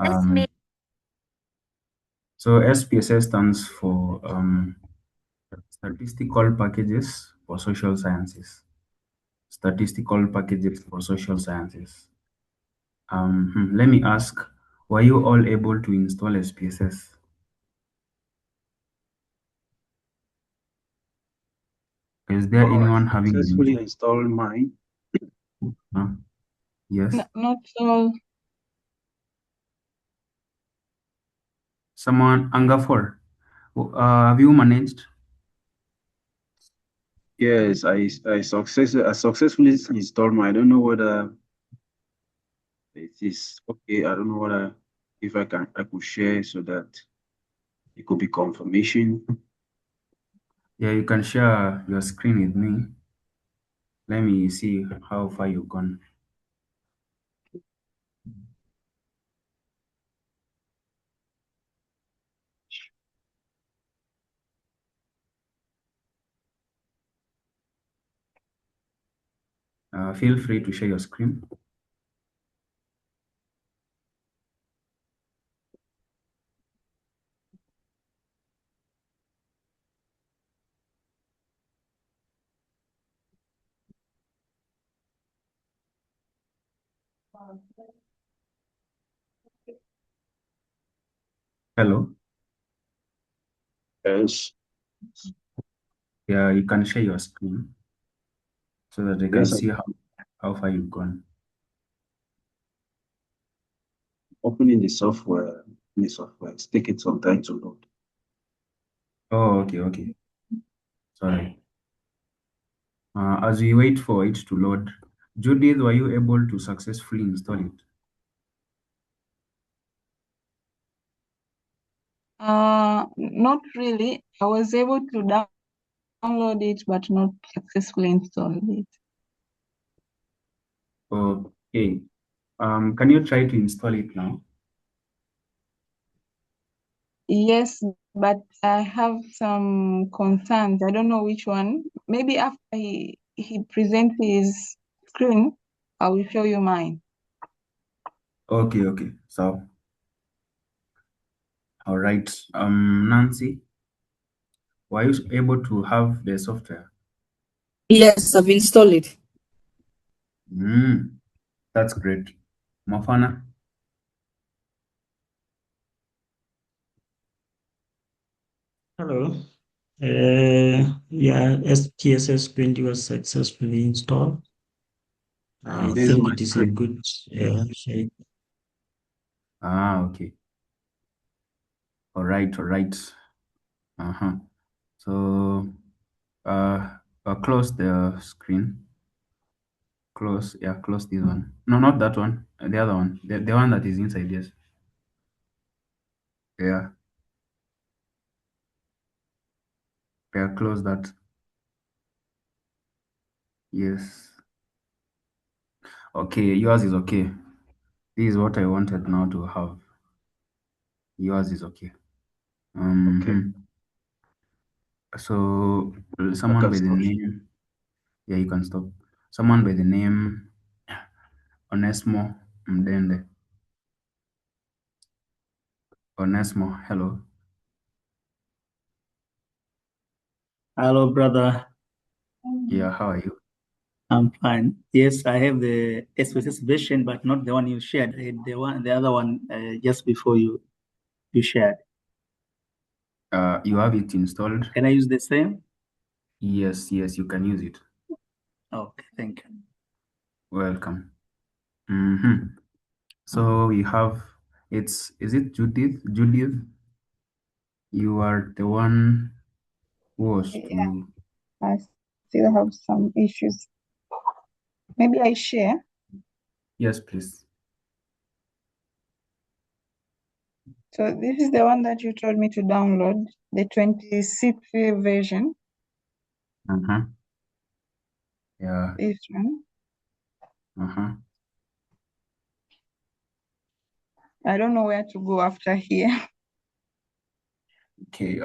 So SPSS stands for Statistical Packages for Social Sciences. Statistical Packages for Social Sciences. Let me ask, were you all able to install SPSS? Is there Oh, I anyone having successfully an installed mine. yes? Not all. Someone, Angafol, have you managed? Yes, I successfully installed mine. I don't know whether it is okay. I don't know whether if I could share so that it could be confirmation. Yeah, you can share your screen with me. Let me see how far you've gone. Feel free to share your screen. Hello. Yes, Yeah, you can share your screen so that they can yes, see I'm how far you've gone. opening the software. It's taking some time to load. Oh, okay, okay. Sorry. As we wait for it to load, Judith, were you able to successfully install it? Not really. I was able to download it, but not successfully installed it. Okay. Can you try to install it now? Yes, but I have some concerns. I don't know which one. Maybe after he presents his screen, I will show you mine. Okay, okay. So, all right. Nancy, were you able to have the software? Yes, I've installed it. That's great. Mafana? Hello. Yeah, SPSS 20 was successfully installed. I This is think my it is a screen. good shape. Okay. All right, all right. Uh-huh. So, close the screen. Close, yeah, close this one. No, not that one. The other one. The one that is inside, yes. Yeah, yeah, close that. Yes. Okay, yours is okay. This is what I wanted now to have. Yours is okay. Okay, So I someone can by the start. name, yeah, you can stop. Someone by the name Onesmo Mdende. Onesmo, hello. Hello, brother. Yeah, how are you? I'm fine. Yes, I have the SPSS version, but not the one you shared. I had the other one just before you shared. You have it installed? Can I use the same? Yes, yes, you can use it. Okay, thank you. Welcome. So we have is it Judith? Judith, you are the one who was Yeah, to I still have some issues. Maybe I share. yes, please. So this is the one that you told me to download, the 26th version. Yeah. This one. I don't know where to go after here. Okay.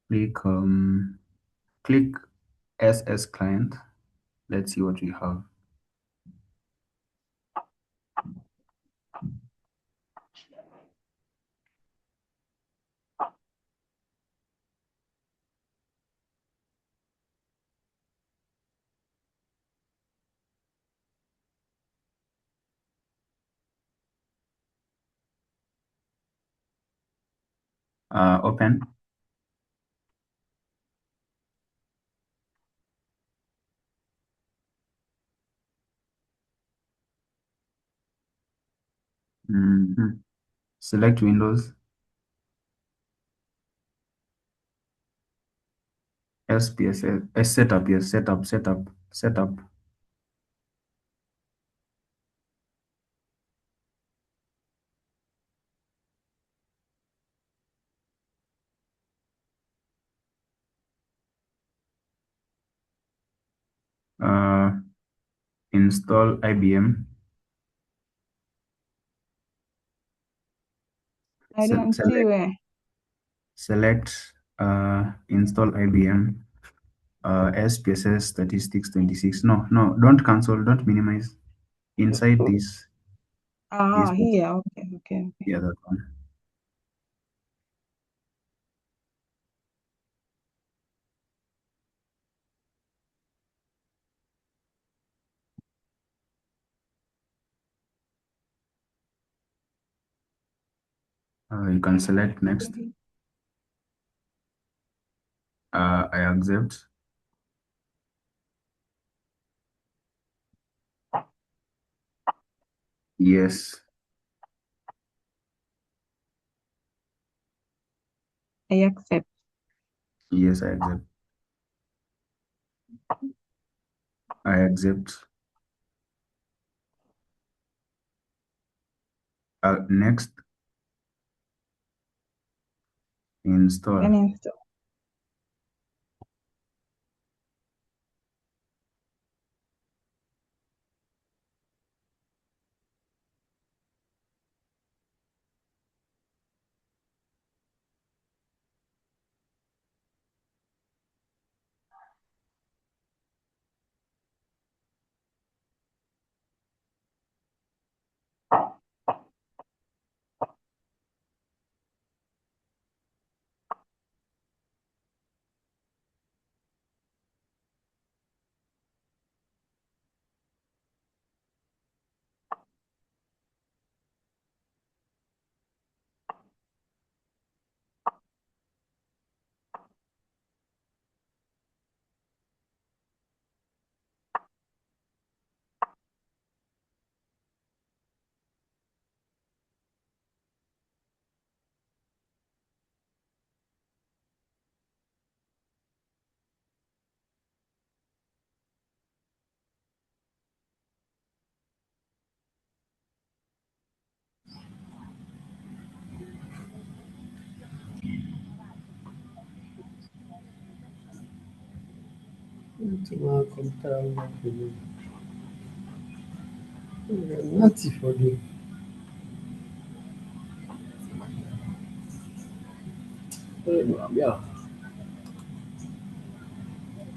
Click click SS client. Let's see what we have. Open. Select Windows. SPSS setup. Yes, setup. Install IBM. I don't see where. Select install IBM. SPSS statistics 26. No, don't cancel, don't minimize. Inside this. Here. Okay. Yeah, that one. You can select next. I accept. Yes. I accept. Yes, I accept. I accept. Next. Install. Then install.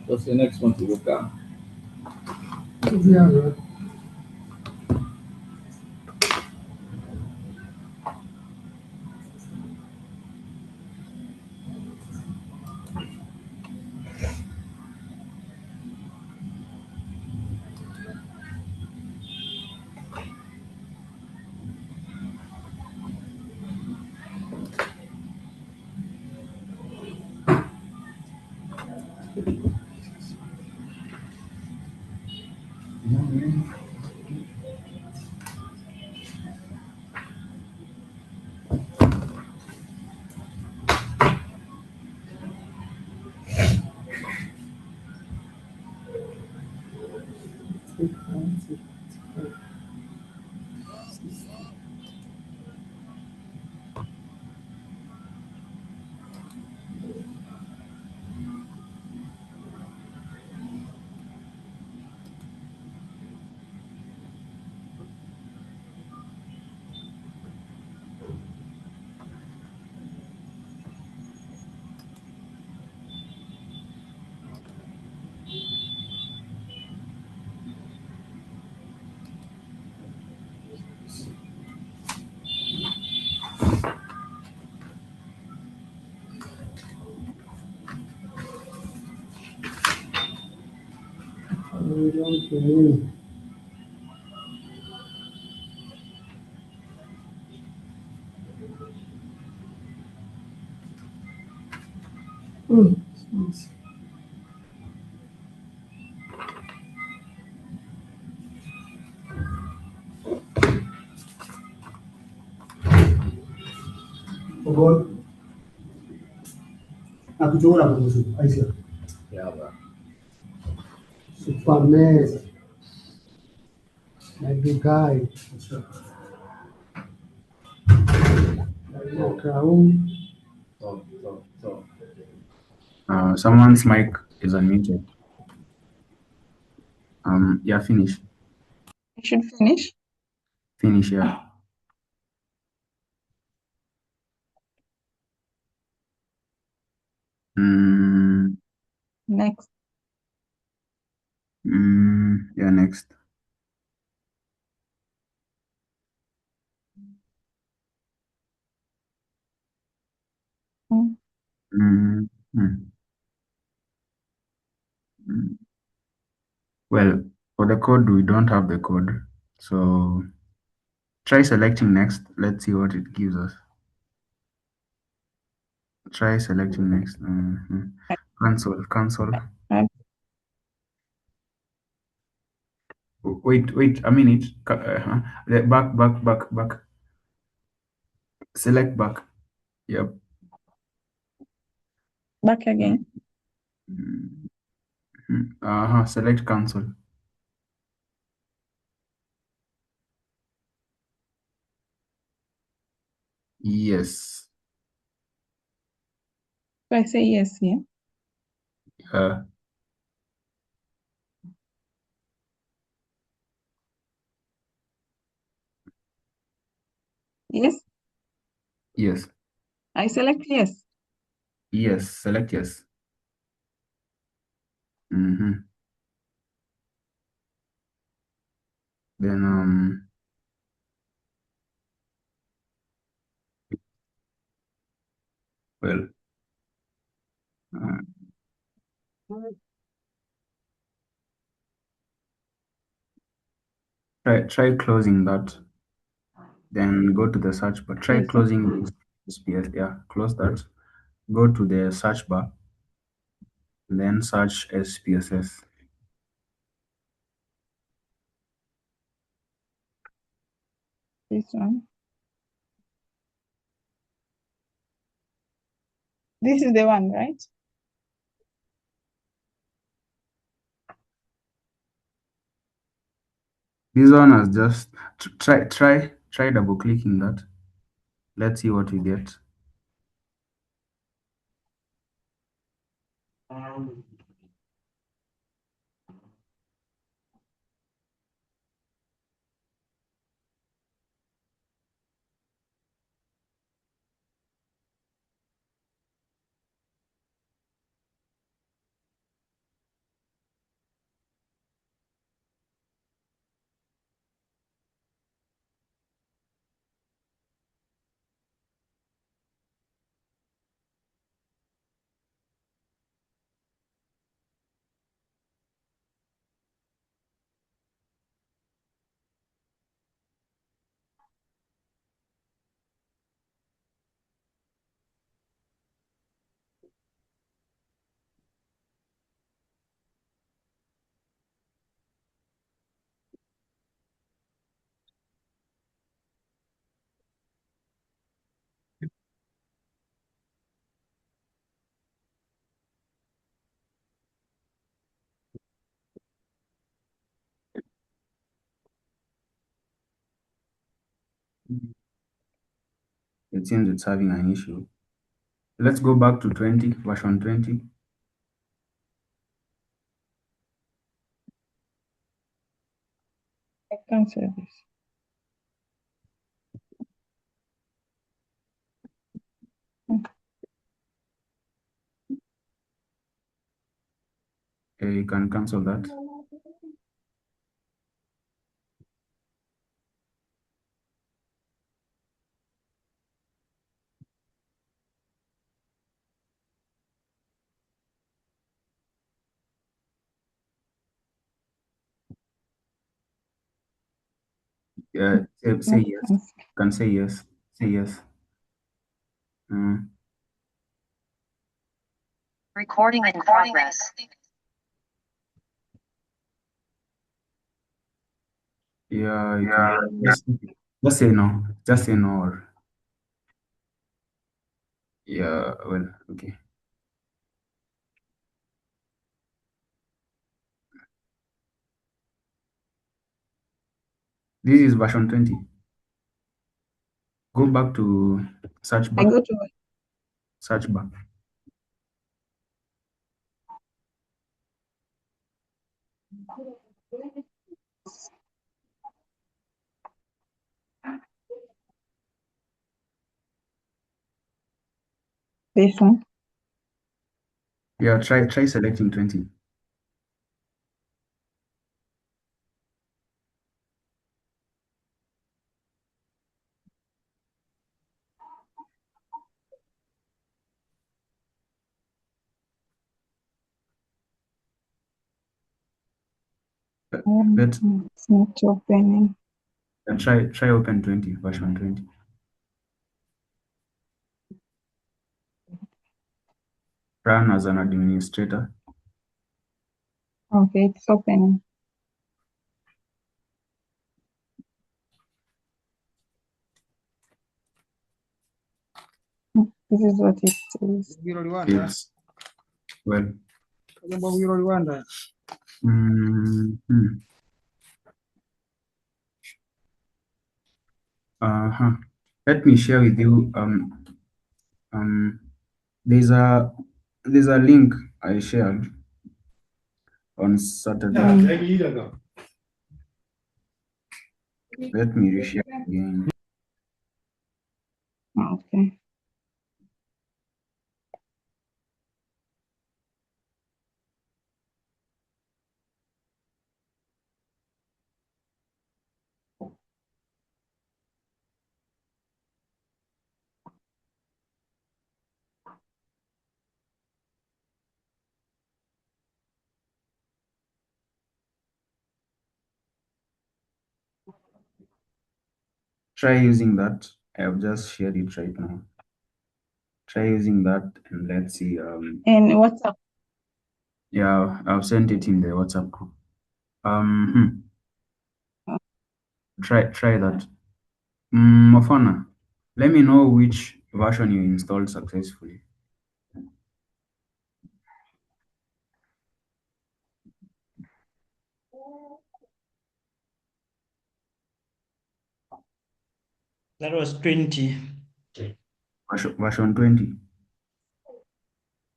What's the next one to look at? Yeah, bro. Superman, like the guy, like the crown. So. Someone's mic is unmuted. Yeah, finish. I should finish. Finish, yeah. Mm, Next. yeah, next. Mm. Mm, mm, mm. Well, for the code, we don't have the code. So try selecting next. Let's see what it gives us. Try selecting next. Cancel. I- Wait a minute. Back. Select back. Yep. Back again. Select cancel. Yes. So I say yes here. Uh, Yes. yes. I select yes. Yes. Select yes. Then well, uh, try closing that. Then go to the search bar. Try Yes. closing this SPSS. Yeah, close that. Go to the search bar. Then search SPSS. This one. This is the one, right? This one has just try double clicking that. Let's see what we get. It seems it's having an issue. Let's go back to 20, version 20. I cancel this. You can cancel that. Say Not yes. cancel. You can say yes. Say yes. Mm. Recording in progress. Yeah, you can just say no. Just say no. Or, yeah, well, okay. This is version 20. Go back to search I bar. go to Search bar. this one. Yeah, try selecting 20. Let's It's not opening. try open 20, version 20. Run as an administrator. Okay, it's opening. This is what it says. It's well. Uh-huh. Let me share with you there's a link I shared on Saturday. Let me reshare again. Okay. Try using that. I have just shared it right now. Try using that and let's see. And what's up? Yeah, I've sent it in the WhatsApp group. Try that. Mafana, let me know which version you installed successfully. That was 20. Version 20.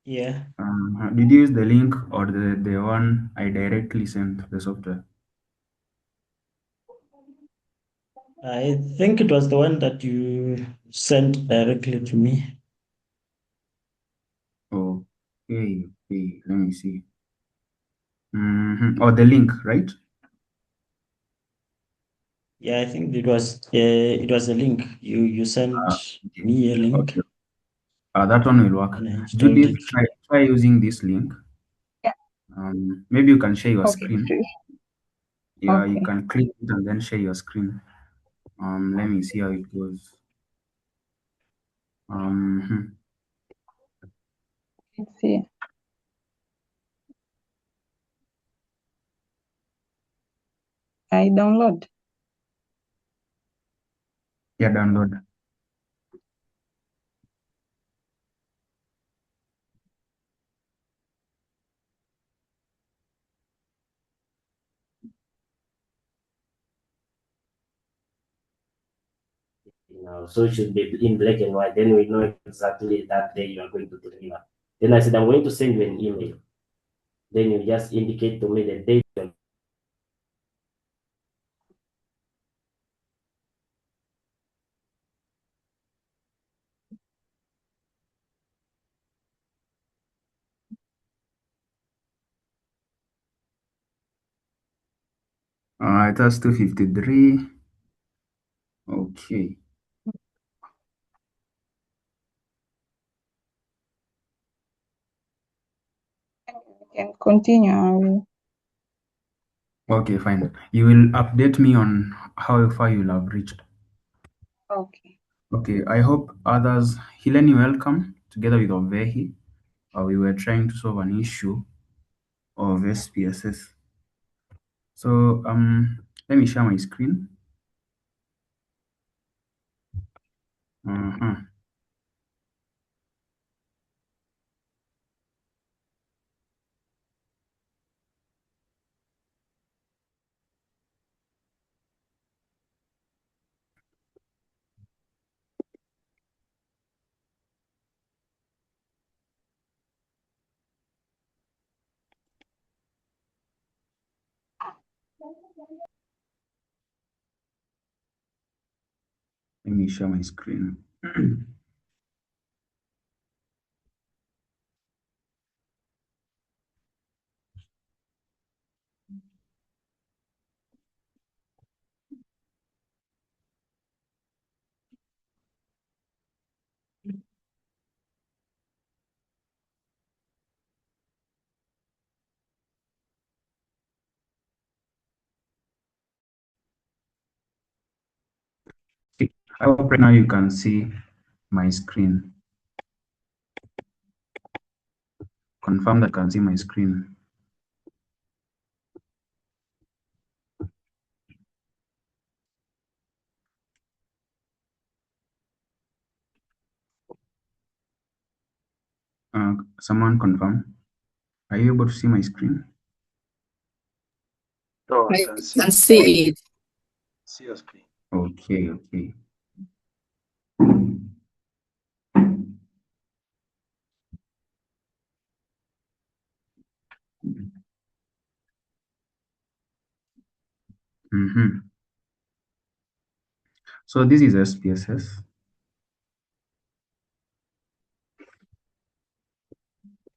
Yeah. Did you use the link or the one I directly sent the software? I think it was the one that you sent directly to me. Okay, let me see. Or the link, right? Yeah, I think it was a link. You sent Okay. me a link Okay. That one will work. and I installed Judith, it. try using this link. Yeah. Maybe you can share your Okay. screen. Yeah, you Okay. can click it and then share your screen. Let me see how it goes. Let's see. I download. Yeah, download. So it should be in black and white. Then we know exactly that day you are going to deliver. Then I said, I'm going to send you an email. Then you just indicate to me the date. It has 253. Okay. You can continue. I will. Okay, fine. You will update me on how far you'll have reached. Okay. Okay, I hope others. Hileni, welcome together with Ovehi. we were trying to solve an issue of SPSS. So let me share my screen. Uh-huh. Let me share my screen. I hope right now you can see my screen. Confirm that you can see my screen. Someone confirm. Are you able to see my screen? Oh, I I can can see. see it. See your screen. Okay, okay. So this is SPSS.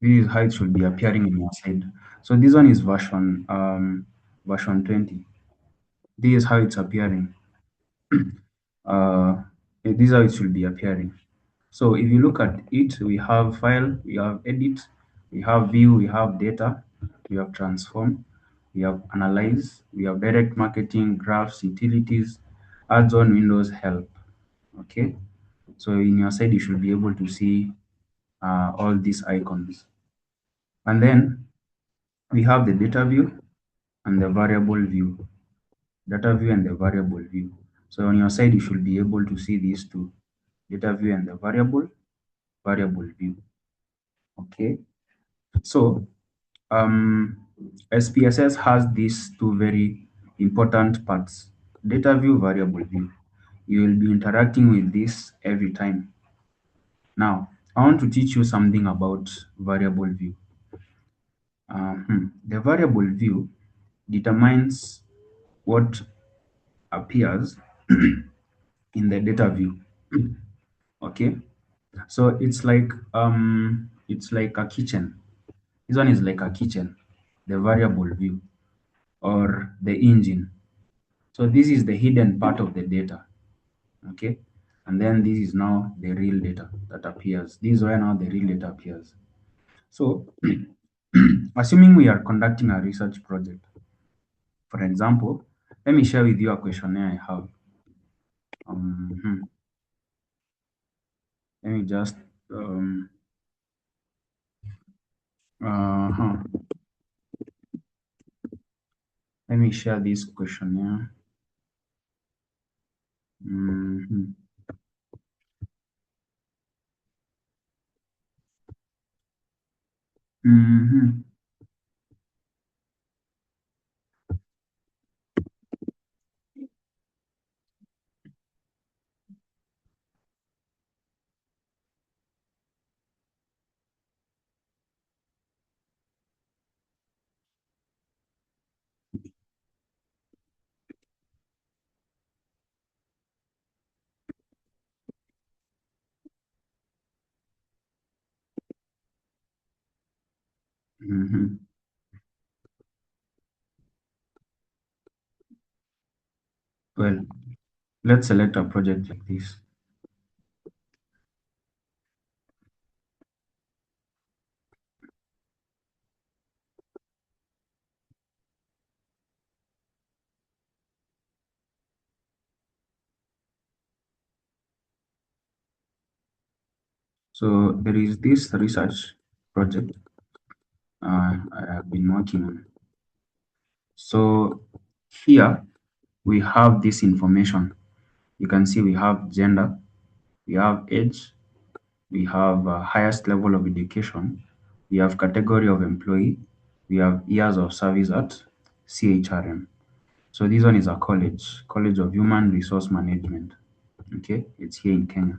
This is how it should be appearing on your side. So this one is version 20. This is how it's appearing. This is how it should be appearing. So if you look at it, we have file, we have edit, we have view, we have data, we have transform, we have analyze, we have direct marketing, graphs, utilities, ads on, Windows, help. Okay. So in your side, you should be able to see all these icons. And then we have the data view and the variable view. Data view and the variable view. So on your side, you should be able to see these two, data view and the variable view. Okay. So SPSS has these two very important parts, data view, variable view. You will be interacting with this every time. Now, I want to teach you something about variable view. The variable view determines what appears in the data view. Okay, so it's like a kitchen. This one is like a kitchen, the variable view or the engine. So this is the hidden part of the data. Okay, and then this is now the real data that appears. This is where now the real data appears. So assuming we are conducting a research project, for example, let me share with you a questionnaire I have. Let me just uh-huh. Let me share this questionnaire. Mhm. Mhm. Mhm. Well, let's select a project like this. So there is this research project I have been working on. So here we have this information. You can see we have gender, we have age, we have highest level of education, we have category of employee, we have years of service at CHRM. So this one is a College of Human Resource Management. Okay, it's here in Kenya.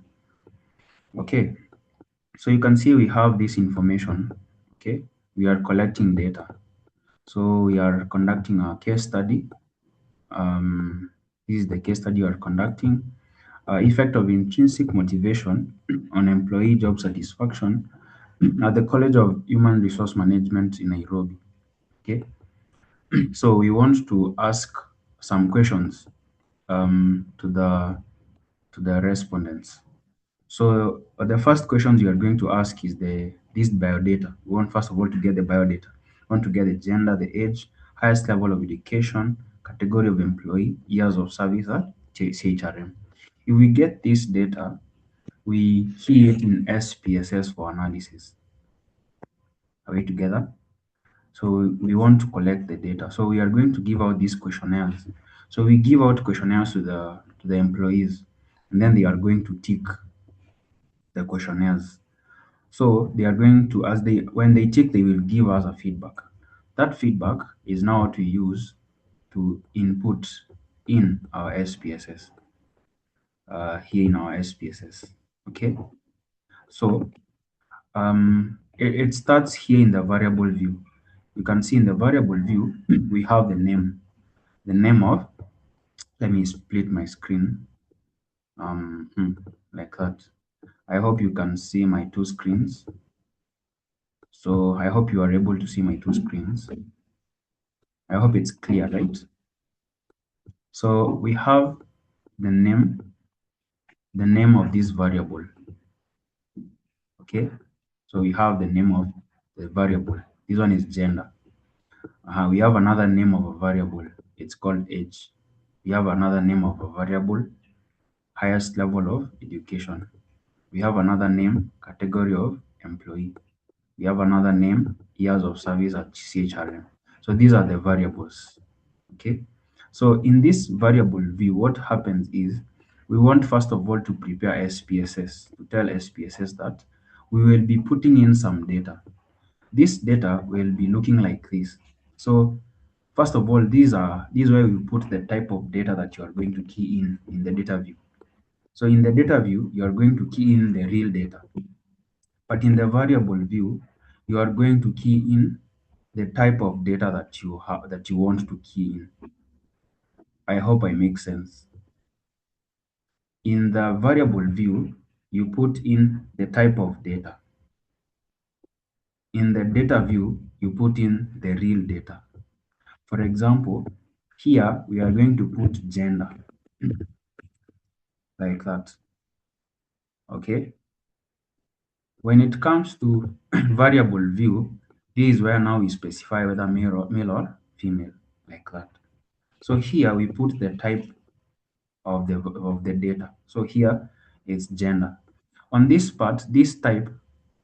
Okay, so you can see we have this information. Okay, we are collecting data. So we are conducting a case study. This is the case study we are conducting. Effect of intrinsic motivation on employee job satisfaction at the College of Human Resource Management in Nairobi. Okay, so we want to ask some questions to the respondents. So the first questions you are going to ask is this biodata. We want first of all to get the biodata. We want to get the gender, the age, highest level of education, category of employee, years of service at CHRM. If we get this data, we key it in SPSS for analysis. Are we together? So we want to collect the data. So we are going to give out these questionnaires. So we give out questionnaires to the employees, and then they are going to tick the questionnaires. So they are going to, when they tick, they will give us a feedback. That feedback is now what we use to input in our SPSS, here in our SPSS. Okay, so it starts here in the variable view. You can see in the variable view, we have the name of, let me split my screen, like that. I hope you can see my two screens. So I hope you are able to see my two screens. I hope it's clear, right? So we have the name of this variable. Okay, so we have the name of the variable. This one is gender. We have another name of a variable. It's called age. We have another name of a variable, highest level of education. We have another name, category of employee. We have another name, years of service at CHRM. So these are the variables. Okay, so in this variable view, what happens is we want first of all to prepare SPSS, to tell SPSS that we will be putting in some data. This data will be looking like this. So first of all, these is where we put the type of data that you are going to key in the data view. So in the data view, you are going to key in the real data. But in the variable view, you are going to key in the type of data that you have, that you want to key in. I hope I make sense. In the variable view, you put in the type of data. In the data view, you put in the real data. For example, here we are going to put gender like that. Okay. When it comes to variable view, this is where now we specify whether male or female, like that. So here we put the type of the data. So here is gender. On this part, this type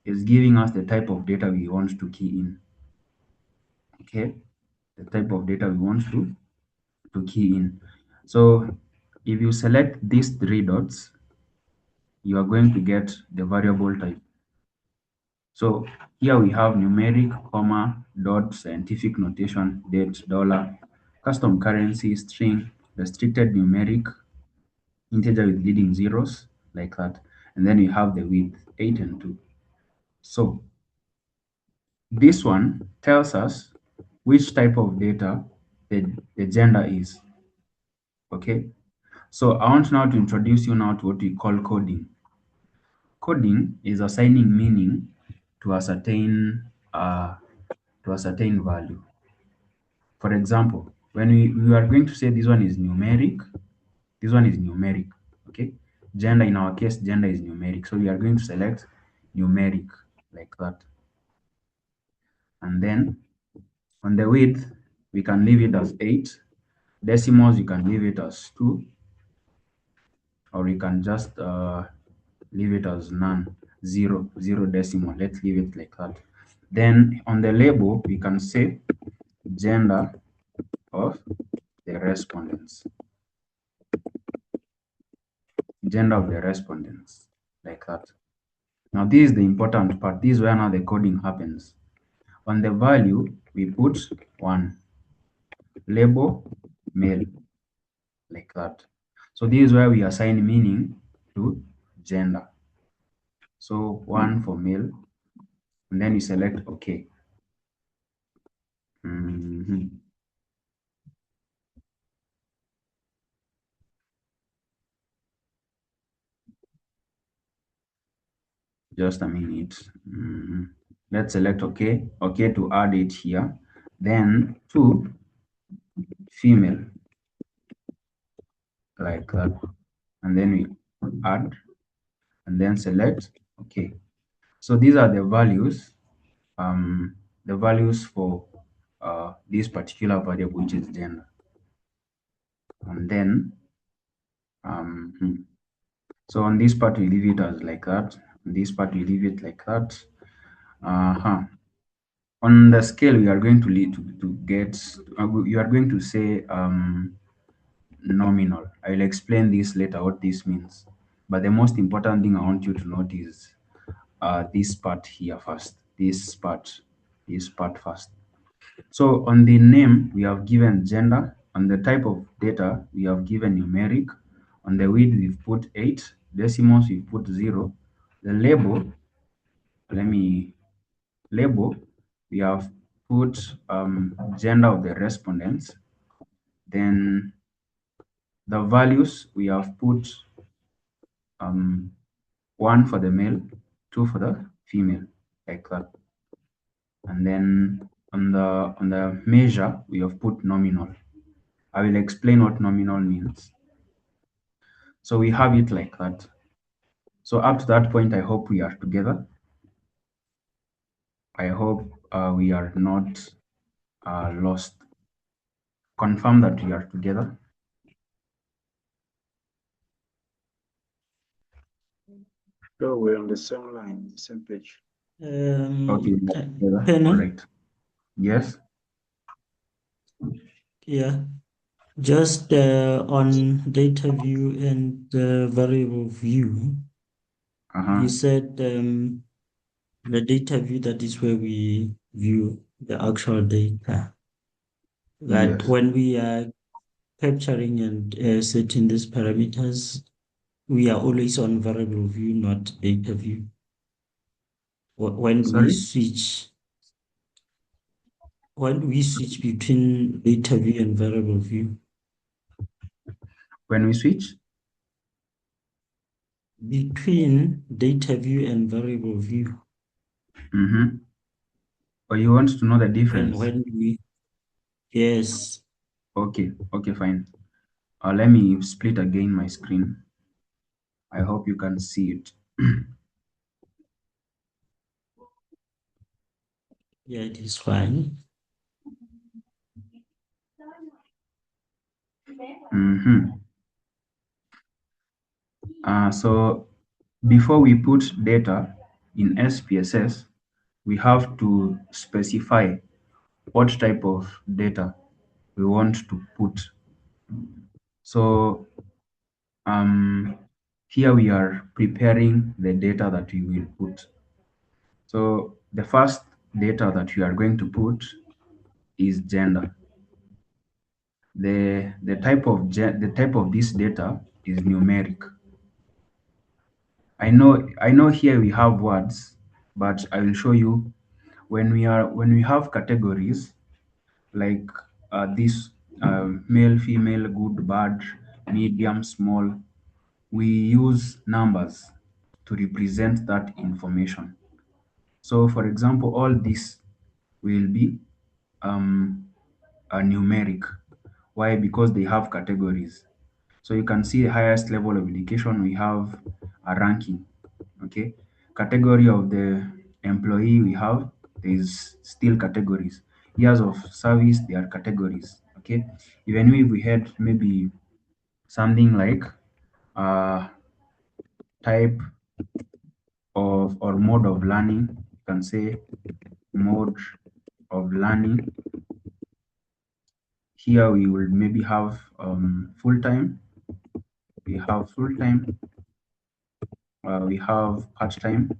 is giving us the type of data we want to key in. Okay, the type of data we want to key in. So if you select these three dots, you are going to get the variable type. So here we have numeric, comma, dot, scientific notation, date, dollar, custom currency, string, restricted numeric, integer with leading zeros, like that. And then we have the width, 8 and 2. So this one tells us which type of data the gender is. Okay. So I want now to introduce you now to what we call coding. Coding is assigning meaning to a certain value. For example, when we are going to say this one is numeric, this one is numeric. Okay. Gender, in our case, gender is numeric. So we are going to select numeric like that. And then on the width, we can leave it as 8. Decimals, you can leave it as 2. Or we can just leave it as none, 0 decimal. Let's leave it like that. Then on the label, we can say gender of the respondents. Gender of the respondents, like that. Now this is the important part. This is where now the coding happens. On the value, we put 1. Label male, like that. So this is where we assign meaning to gender. So 1 for male, and then you select OK. Just a minute. Let's select OK. OK to add it here. Then 2 female, like that. And then we add and then select OK. So these are the values for this particular variable, which is gender. And then so on this part we leave it as like that. On this part we leave it like that. On the scale we are going to lead to get you are going to say nominal. I will explain this later what this means, but the most important thing I want you to note is this part here first. This part first. So on the name, we have given gender. On the type of data, we have given numeric. On the width, we've put 8. Decimals, we've put 0. The label, we have put gender of the respondents. Then the values, we have put 1 for the male, 2 for the female, like that. And then on the measure, we have put nominal. I will explain what nominal means. So we have it like that. So up to that point, I hope we are together. I hope we are not lost. Confirm that we are together. So we're on the same line, same page. Okay, together. Penny? All right. Yes. Yeah. Just on data view and variable view, you said the data view, that is where we view the actual data. That Yes. when we are capturing and setting these parameters, we are always on variable view, not data view. When Sorry? we switch between data view and variable view. When we switch? Between data view and variable view. Or you want to know the difference? When we, yes. Okay, fine. Let me split again my screen. I hope you can see it. Yeah, it is fine. So before we put data in SPSS, we have to specify what type of data we want to put. So here we are preparing the data that we will put. So the first data that we are going to put is gender. The type of this data is numeric. I know here we have words, but I will show you when we have categories like this male, female, good, bad, medium, small. We use numbers to represent that information. So for example, all this will be a numeric. Why? Because they have categories. So you can see the highest level of education, we have a ranking. Okay. Category of the employee we have, there is still categories. Years of service, there are categories. Okay. Even if we had maybe something like type of or mode of learning, you can say mode of learning. Here we will maybe have full-time, we have full-time, we have part-time,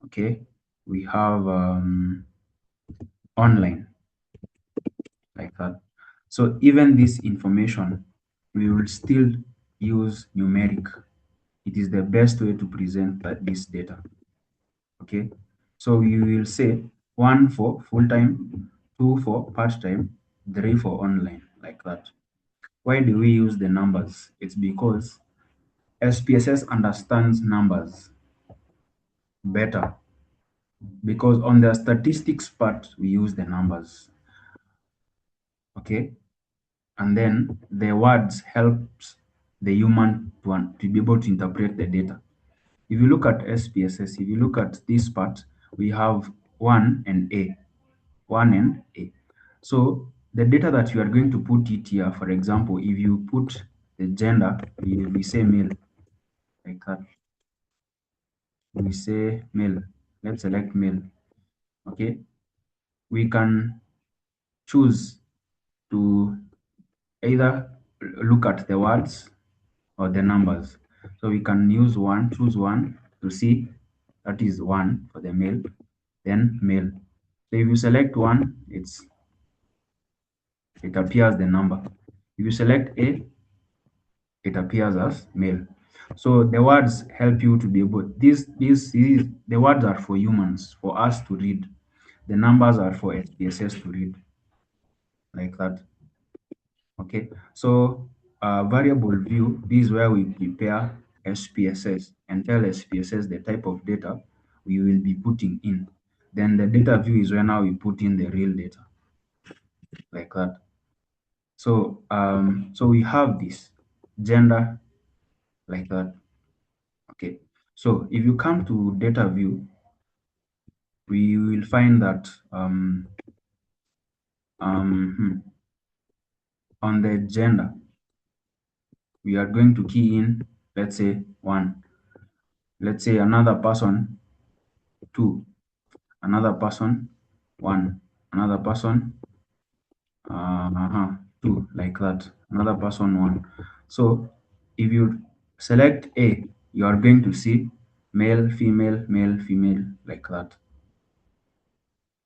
okay, we have online, like that. So even this information, we will still use numeric. It is the best way to present this data, okay? So we will say 1 for full-time, 2 for part-time, 3 for online, like that. Why do we use the numbers? It's because SPSS understands numbers better, because on the statistics part, we use the numbers, okay? And then the words helps the human to be able to interpret the data. If you look at SPSS, if you look at this part, we have 1 and A, 1 and A. So the data that you are going to put it here, for example, if you put the gender, we say male, like that. We say male. Let's select male. Okay. We can choose to either look at the words or the numbers. So we can use one, choose one to see, that is 1 for the male, then male. So if you select 1, it appears the number. If you select A, it appears as male. So the words help you to be able, the words are for humans, for us to read. The numbers are for SPSS to read, like that. Okay, so variable view, this is where we prepare SPSS and tell SPSS the type of data we will be putting in. Then the data view is where now we put in the real data, like that. So so we have this gender, like that. Okay, so if you come to data view, we will find that on the gender, we are going to key in, let's say 1. Let's say another person 2, another person 1, another person 2, like that, another person 1. So if you select A, you are going to see male, female, male, female, like that.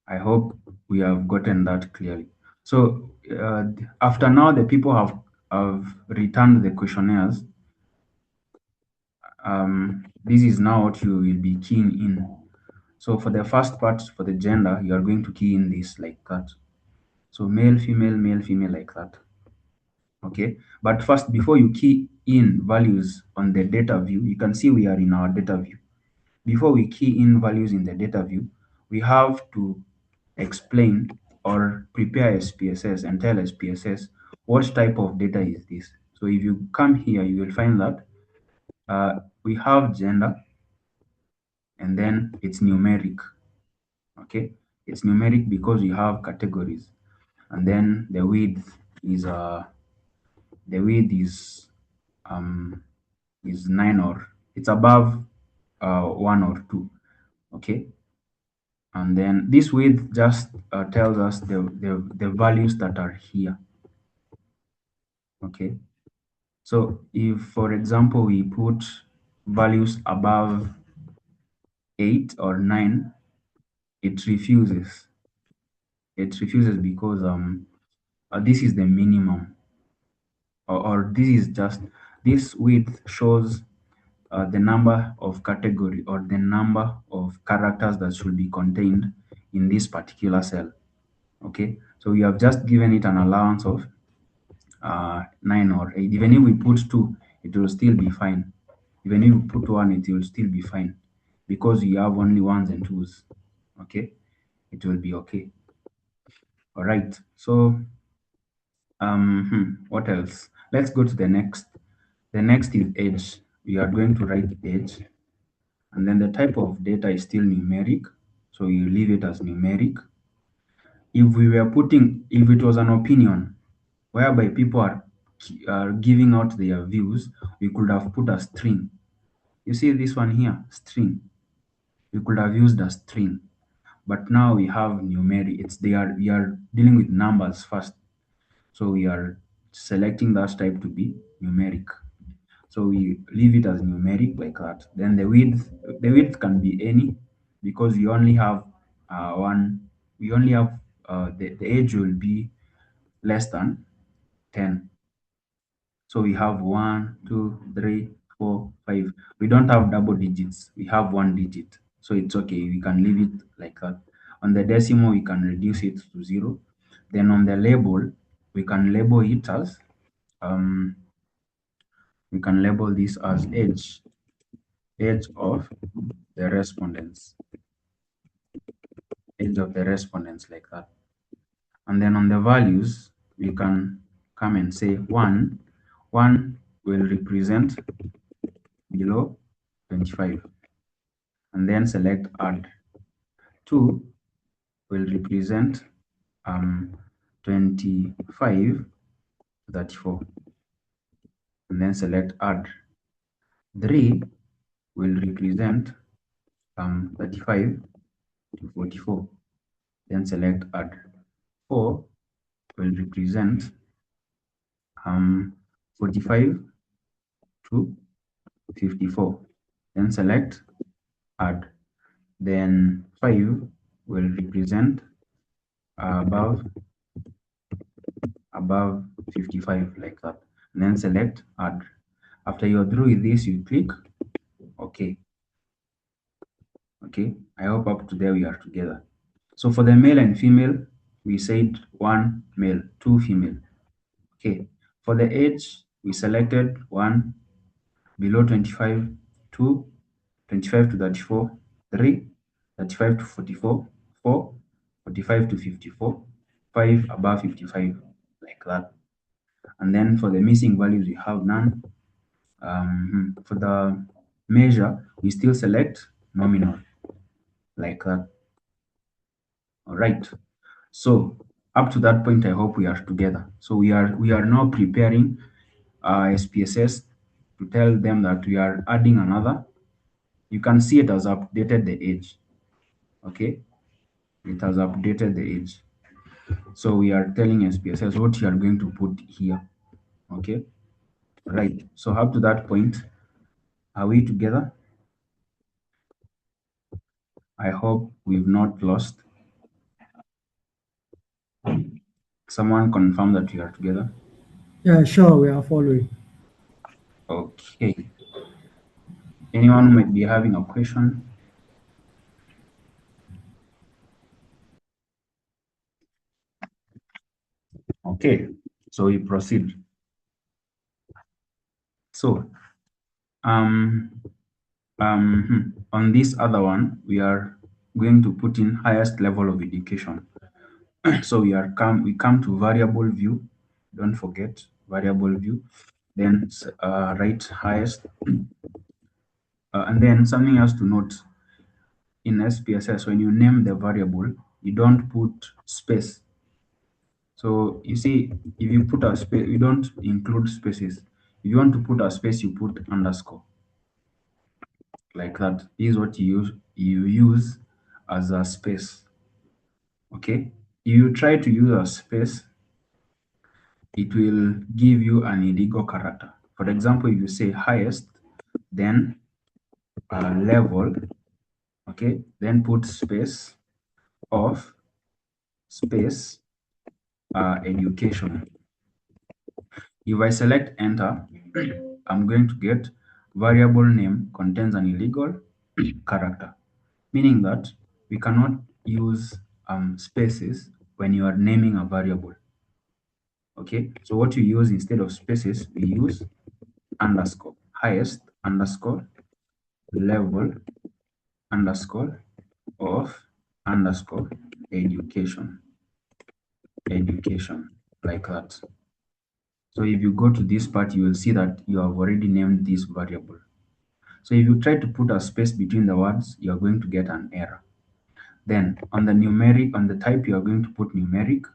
I hope we have gotten that clearly. So after now the people have returned the questionnaires, this is now what you will be keying in. So for the first part, for the gender, you are going to key in this, like that. So male, female, like that. Okay, but first, before you key in values on the data view, you can see we are in our data view. Before we key in values in the data view, we have to explain or prepare SPSS and tell SPSS what type of data is this. So if you come here, you will find that we have gender, and then it's numeric. Okay, it's numeric because we have categories, and then the width is 9, or it's above 1 or 2. Okay, and then this width just tells us the values that are here. Okay, so if, for example, we put values above 8 or 9, it refuses. It refuses because this is the minimum, or this is just, this width shows the number of category or the number of characters that should be contained in this particular cell. Okay, so we have just given it an allowance of 9 or 8. Even if we put 2, it will still be fine. Even if we put 1, it will still be fine, because we have only 1s and 2s. Okay, it will be okay. All right, so what else? Let's go to the next. The next is age. We are going to write age, and then the type of data is still numeric, so you leave it as numeric. If we were putting, if it was an opinion whereby people are giving out their views, we could have put a string. You see this one here, string. We could have used a string, But now we have numeric. We are dealing with numbers first. So we are selecting that type to be numeric. So we leave it as numeric like that. Then the width can be any, because we only have we only have the age will be less than 10. So we have 1, 2, 3, 4, 5. We don't have double digits. We have one digit. So it's okay. We can leave it like that. On the decimal, we can reduce it to 0. Then on the label, we can label it as um, we can label this as age of the respondents, age of the respondents like that. And then on the values, we can come and say 1 will represent below 25, and then select add. 2 will represent 25 to 34, and then select add. 3 will represent 35 to 44, then select add. 4 will represent 45 to 54, then select add. Then 5 will represent above 55 like that, and then select add. After you're through with this, you click OK. Okay, I hope up to there we are together. So for the male and female, we said 1 male, 2 female. Okay, for the age, we selected 1 below 25, 2 25 to 34, 3 35 to 44, 4 45 to 54, 5 above 55 like that. And then for the missing values, we have none. For the measure, we still select nominal like that. All right. So up to that point, I hope we are together. So we are now preparing SPSS to tell them that we are adding another. You can see it has updated the age. Okay, it has updated the age. So we are telling SPSS what you are going to put here. Okay, right. So up to that point, are we together? I hope we've not lost. Someone confirm that we are together. Yeah, sure, we are following. Okay. Anyone who might be having a question? Okay, so we proceed. So, on this other one, we are going to put in highest level of education. So we come to variable view. Don't forget variable view. Then write highest, and then something else to note in SPSS: when you name the variable, you don't put space. So you see, if you put a space, you don't include spaces. If you want to put a space, you put underscore like that. This is what you use as a space. Okay. If you try to use a space, it will give you an illegal character. For example, if you say highest, then level, okay, then put space of space education. If I select enter, I'm going to get variable name contains an illegal character, meaning that we cannot use spaces when you are naming a variable. Okay, so what you use instead of spaces, we use underscore, highest underscore level underscore of underscore education, like that. So if you go to this part, you will see that you have already named this variable. So if you try to put a space between the words, you are going to get an error. Then on the numeric, on the type, you are going to put numeric.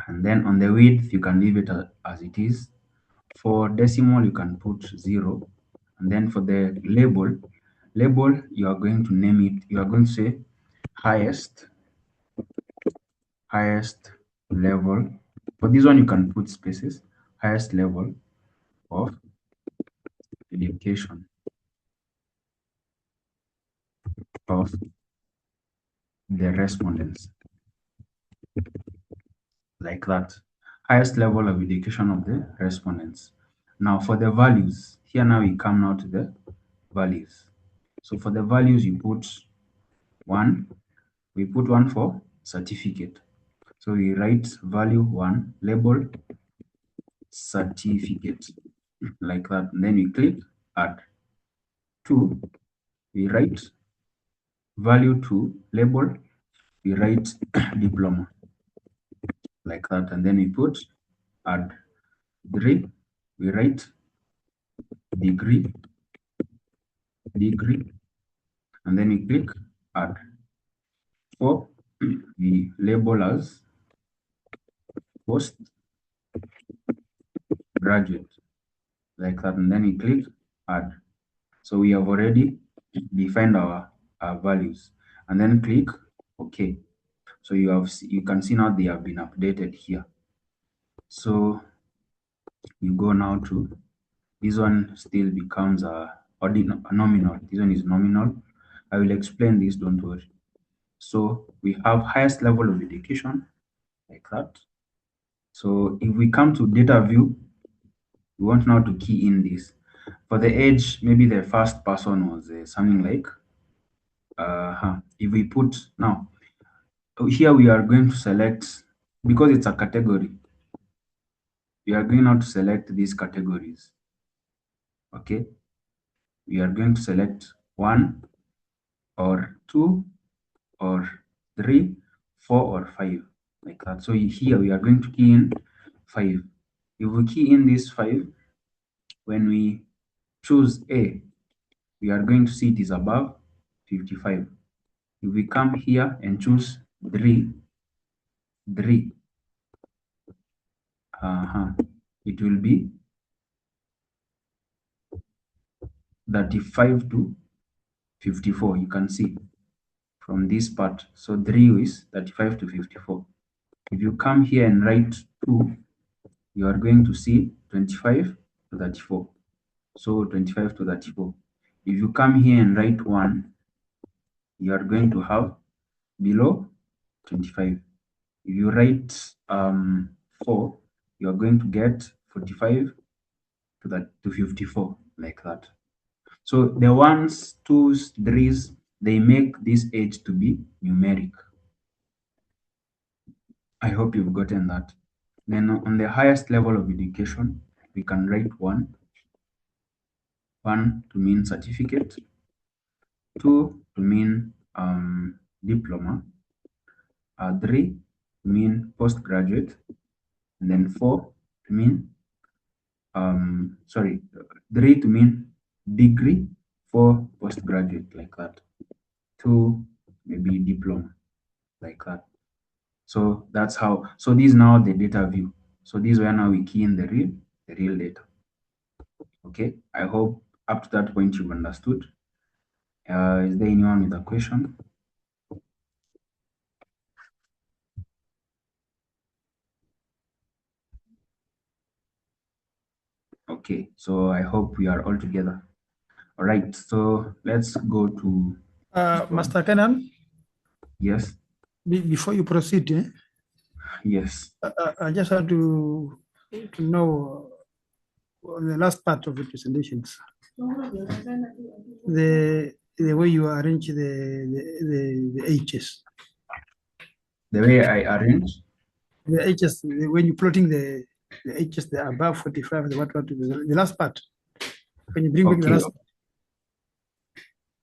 And then on the width, you can leave it as it is. For decimal, you can put 0. And then for the label, you are going to name it, you are going to say highest level. For this one, you can put spaces. Highest level of education of the respondents, like that. Highest level of education of the respondents. Now for the values, here now we come now to the values. So for the values, you put one. We put one for certificate. So we write value 1 label certificate, like that. And then we click add. 2, we write value 2 label, we write diploma, like that. And then we put add. 3, we write degree, and then we click add. 4, we label as post graduate, like that. And then we click add. So we have already defined our values, and then click OK. So you can see now they have been updated here. So you go now to this one, still becomes a nominal. This one is nominal. I will explain this, don't worry. So we have highest level of education, like that. So if we come to data view, we want now to key in this. For the age, maybe the first person was something like if we put now here, we are going to select, because it's a category, we are going now to select these categories. Okay, we are going to select 1 or 2 or 3, 4 or 5, like that. So here we are going to key in 5. If we key in this 5, when we choose A, we are going to see it is above 55. If we come here and choose 3, it will be 35 to 54. You can see from this part. So 3 is 35 to 54. If you come here and write 2, you are going to see 25 to 34. So 25 to 34. If you come here and write 1, you are going to have below 25. If you write 4, you are going to get 45 to 54, like that. So the 1s, 2s, 3s, they make this age to be numeric. I hope you've gotten that. Then on the highest level of education, we can write 1 to mean certificate, 2 to mean diploma, 3 to mean postgraduate, and then 4 to mean 3 to mean degree, 4 postgraduate, like that. 2 maybe diploma, like that. So that's how. So this is now the data view. So this is where now we key in the real data. Okay, I hope up to that point you've understood. Is there anyone with a question? Okay, so I hope we are all together. All right, so let's go to Master Kenan, yes, before you proceed, yes. I just had to know the last part of the presentations. The way you arrange the H's. The way I arrange The H's, when you're plotting the H's, the above 45, the last part. When you bring back the okay. last.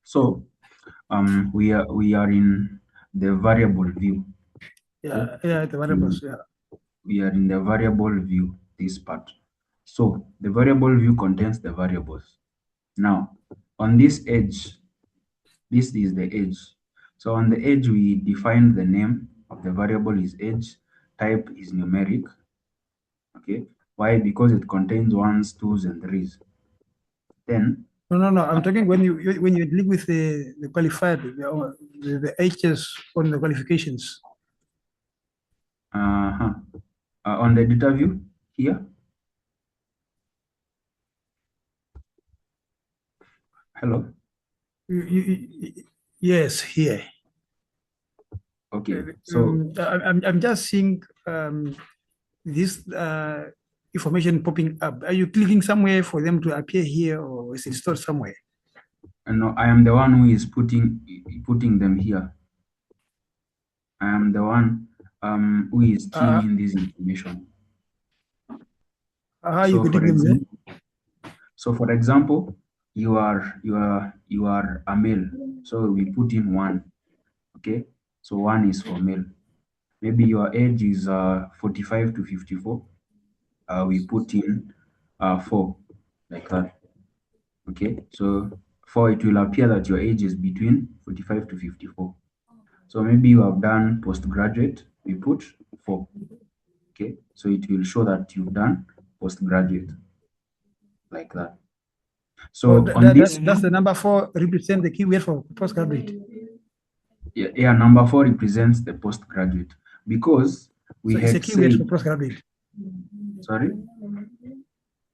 So we are in the variable view. Yeah, yeah, the variables, yeah. We are in the variable view, this part. So the variable view contains the variables. Now on this edge, this is the edge. So on the edge, we define the name of the variable is edge, type is numeric. Okay, why? Because it contains 1s, 2s, and 3s. Then No. I'm talking when you deal with the qualified, the HS on the qualifications. On the data view here. Hello. Yes, here. Okay. So I'm just seeing this information popping up. Are you clicking somewhere for them to appear here, or is it stored somewhere? no, I am the one who is putting them here. I am the one who is keying in this information. How are you putting them there? So for example, you are a male. So we put in 1. Okay. So 1 is for male. Maybe your age is 45 to 54. We put in 4, like that. Okay. So for it will appear that your age is between 45 to 54. So maybe you have done postgraduate, we put 4. Okay, so it will show that you've done postgraduate, like that. So does the number 4 represent the keyword for postgraduate? Yeah, number 4 represents the postgraduate because we so had it's a keyword said, for postgraduate. Sorry?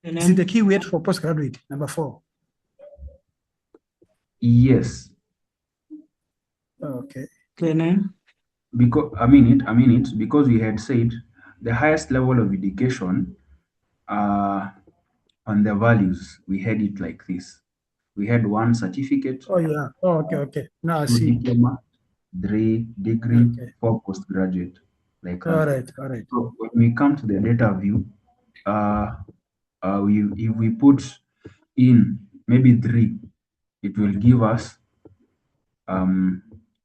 Is it the keyword for postgraduate, number 4? Yes. Okay. Because I mean it because we had said the highest level of education on the values, we had it like this. We had 1 certificate. Oh yeah. Oh, okay. Now I 2 see. diploma, 3 degree, 4 postgraduate, like that. All right. So when we come to the data view, if we put in maybe 3, it will give us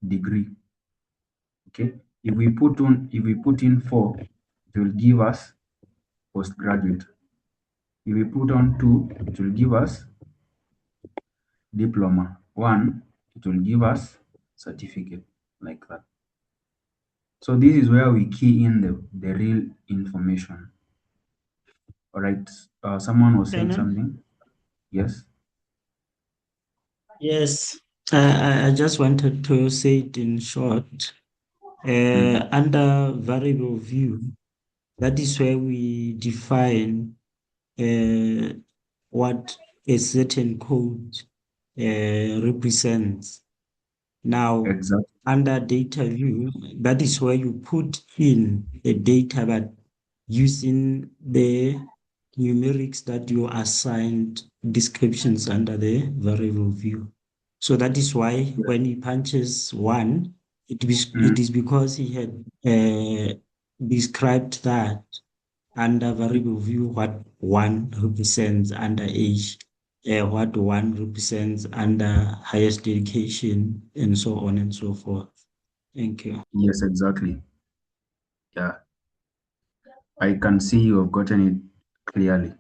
degree. Okay. If we put in 4, it will give us postgraduate. If we put on 2, it will give us diploma. 1, it will give us certificate, like that. So this is where we key in the real information. All right. Someone was saying something. Yes. Yes. I just wanted to say it in short. Under variable view, that is where we define what a certain code represents. Now, under data view, that is where you put in the data, but using the numerics that you assigned descriptions under the variable view. So that is why when he punches 1, it is because he had described that under variable view what 1 represents under age, what 1 represents under highest education, and so on and so forth. Thank you. Yes, exactly. Yeah. I can see you have gotten it clearly.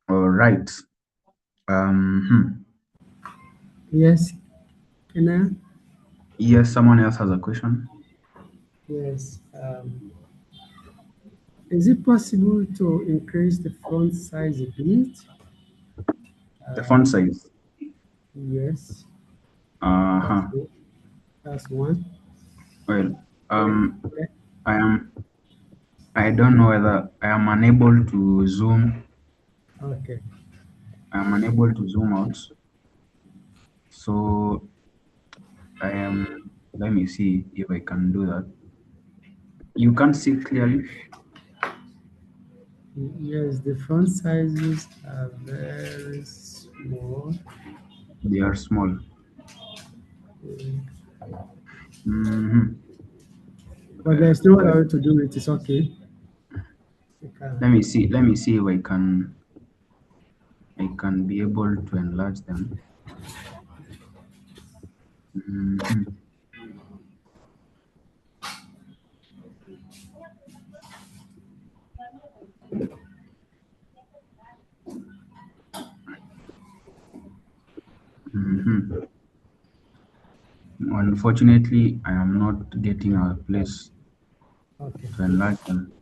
All right. Yes. Can I? Yes, someone else has a question. Yes. Is it possible to increase the font size a bit? The font size. Yes. Uh-huh. That's one. Well, I don't know whether I am unable to zoom. Okay. I am unable to zoom out. So let me see if I can do that. You can't see clearly? Yes, the font sizes are very small. They are small. But there's no other way to do it. It's okay. Let me see if I can be able to enlarge them. Unfortunately, I am not getting a place to enlarge them.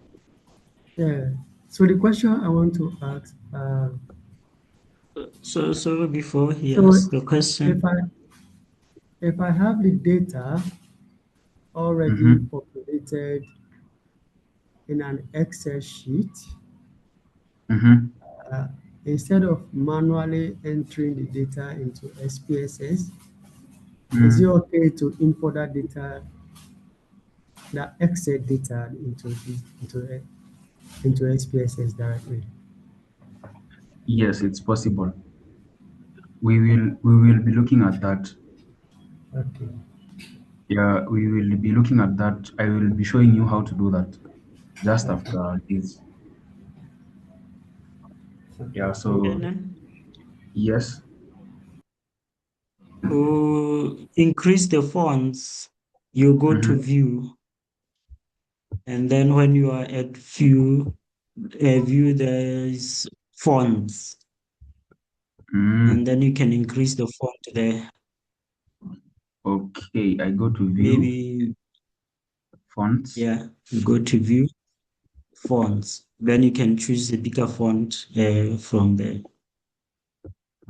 Yeah. So the question I want to ask, So before he So asks the question, if I have the data already Mm-hmm. populated in an Excel sheet, Mm-hmm. uh, instead of manually entering the data into SPSS, is it Mm. okay to import that data, that Excel data into SPSS directly? Yes, it's possible. We will be looking at that. Okay. Yeah, we will be looking at that. I will be showing you how to do that just Okay. after this. Yeah, Okay. Thank so you. then yes. to increase the fonts, you go to Mm-hmm. view, and then when you are at view there is fonts, and Mm. then you can increase the font there. Okay, I go to view Maybe, fonts. yeah, you go to view fonts. Then you can choose a bigger font from there.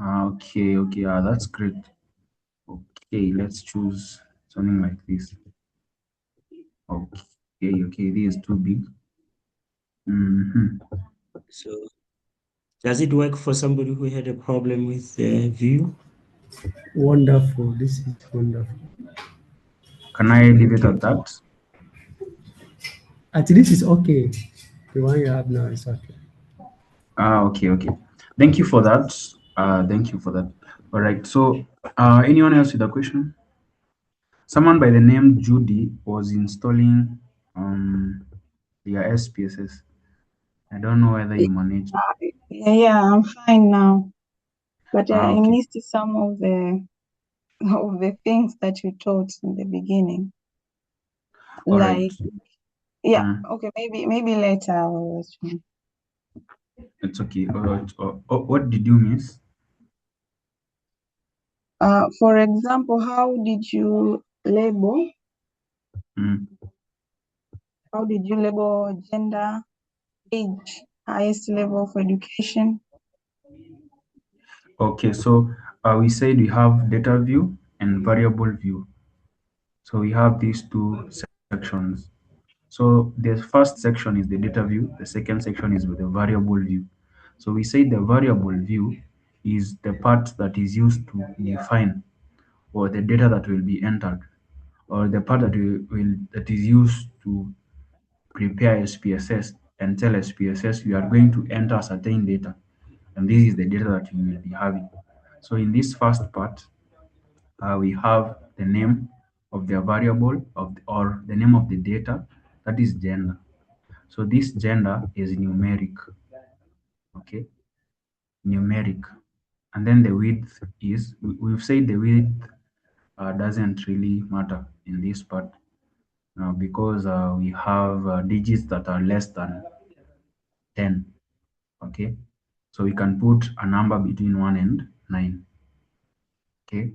Okay, okay, that's great. Okay, let's choose something like this. Okay, okay, this is too big. Mm-hmm. So does it work for somebody who had a problem with view? Wonderful. This is wonderful. Can I leave Thank it you. at that? I think this is okay. The one you have now is okay. Okay, okay. Thank you for that. Thank you for that. All right. So, anyone else with a question? Someone by the name Judy was installing their SPSS. I don't know whether you managed. Yeah, I'm fine now. But I Okay. missed some of the of the things that you taught in the beginning. All right. Like, yeah, Mm, okay, maybe later I will let you know. it's okay. All right. What did you miss? For example, Mm, how did you label gender, age, highest level of education? okay. So, we said we have data view and variable view. So we have these two sections. So the first section is the data view, the second section is with the variable view. So we say the variable view is the part that is used to define or the data that will be entered, or the part that is used to prepare SPSS and tell SPSS we are going to enter certain data, and this is the data that we will be having. So in this first part, we have the name of the variable or the name of the data, that is gender. So this gender is numeric, okay, numeric. And then the width is, we've said the width doesn't really matter in this part because we have digits that are less than 10, okay. So we can put a number between 1 and 9, okay.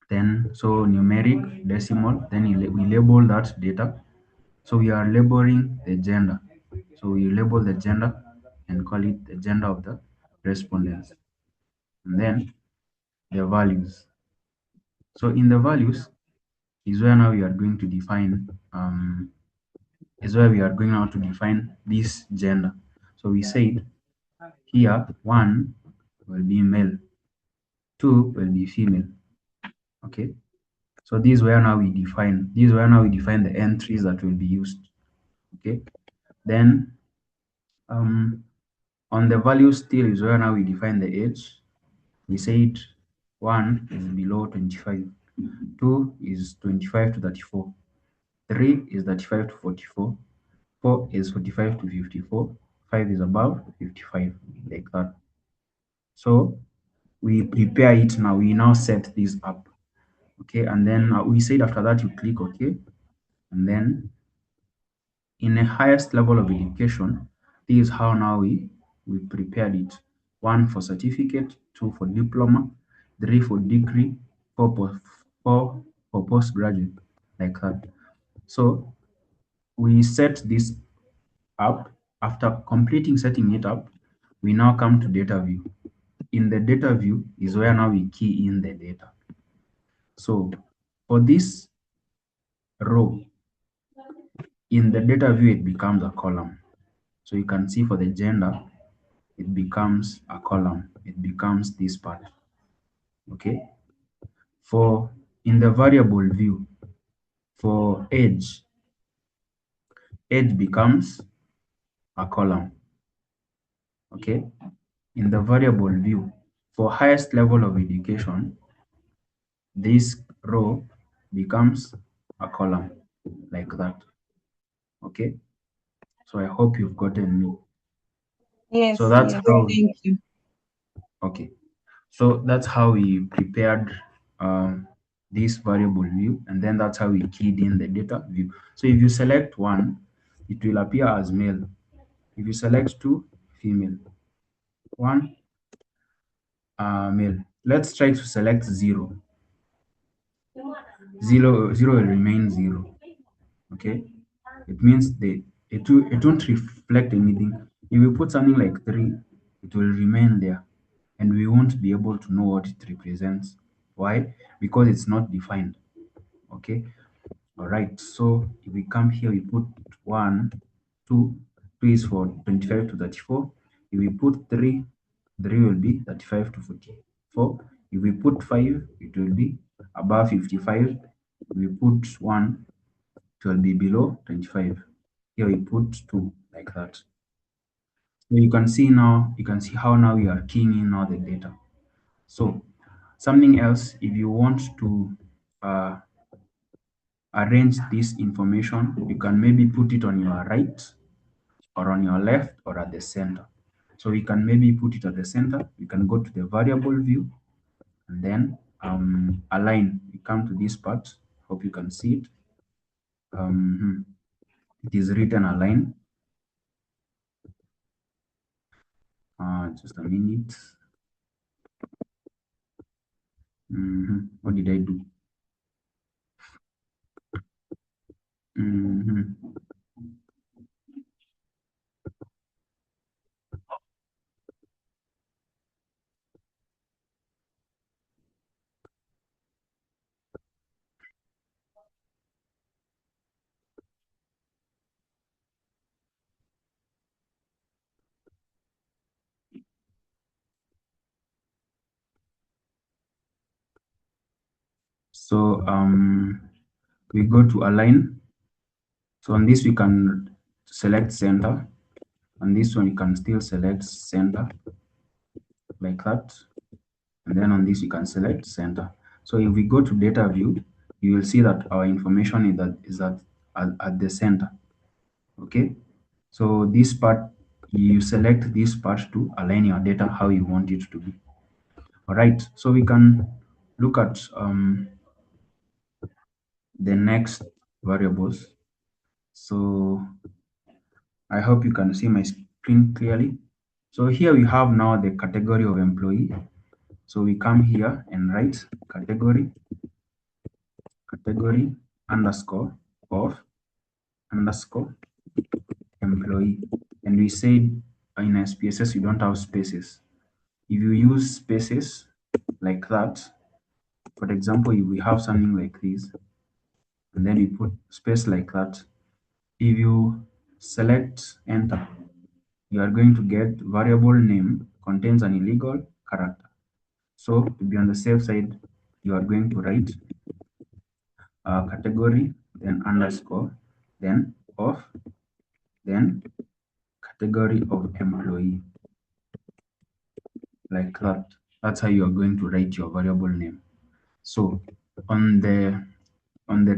Then, so numeric, decimal, then we label that data. So we are labeling the gender. So we label the gender and call it the gender of the respondents. And then the values. So in the values is where now we are going to define this gender. So we said here 1 will be male, 2 will be female. Okay. So this is where now we define the entries that will be used. Okay. Then on the value still is where now we define the age. We said 1 is below 25, 2 is 25 to 34, 3 is 35 to 44, 4 is 45 to 54, 5 is above 55, like that. So we prepare it now. We now set this up. Okay, and then we said after that you click OK, and then in the highest level of education, this is how now we prepared it. 1 for certificate, 2 for diploma, 3 for degree, 4 for postgraduate, like that. So we set this up. After completing setting it up, we now come to data view. in the data view is where now we key in the data. So for this row, in the data view, it becomes a column. So you can see for the gender, it becomes a column. It becomes this part. Okay. For in the variable view, for age becomes a column. Okay. In the variable view, for highest level of education, this row becomes a column like that. Okay. So I hope you've gotten me. Yes, So that's yes, how thank you. okay. So that's how we prepared this variable view, and then that's how we keyed in the data view. So if you select one, it will appear as male. If you select two, female. One, male. Let's try to select zero. Zero will remain zero. Okay, it means it won't reflect anything. If you put something like 3, it will remain there, and we won't be able to know what it represents. Why? Because it's not defined. Okay, all right. So if we come here, we put 1, 2. 2 is for 25 to 34. If we put 3, 3 will be 35 to 44. If we put 5, it will be above 55. If we put 1, it will be below 25. Here we put 2 like that. So you can see now, you can see how now we are keying in all the data. So something else, if you want to arrange this information, you can maybe put it on your right or on your left or at the center. So we can maybe put it at the center. We can go to the variable view and then align. We come to this part. Hope you can see it. It is written align. Just a minute. What did I do? So we go to align. So on this we can select center. On this one you can still select center like that. And then on this you can select center. So if we go to data view, you will see that our information is at the center. Okay. So this part, you select this part to align your data how you want it to be. All right. So we can look at the next variables. So I hope you can see my screen clearly. So here we have now the category of employee. So we come here and write category underscore of underscore employee. And we said in SPSS you don't have spaces. If you use spaces like that, for example, if we have something like this, and then you put space like that, if you select enter, you are going to get variable name contains an illegal character. So to be on the safe side, you are going to write category, then underscore, then of, then category of employee, like that. That's how you are going to write your variable name. So on the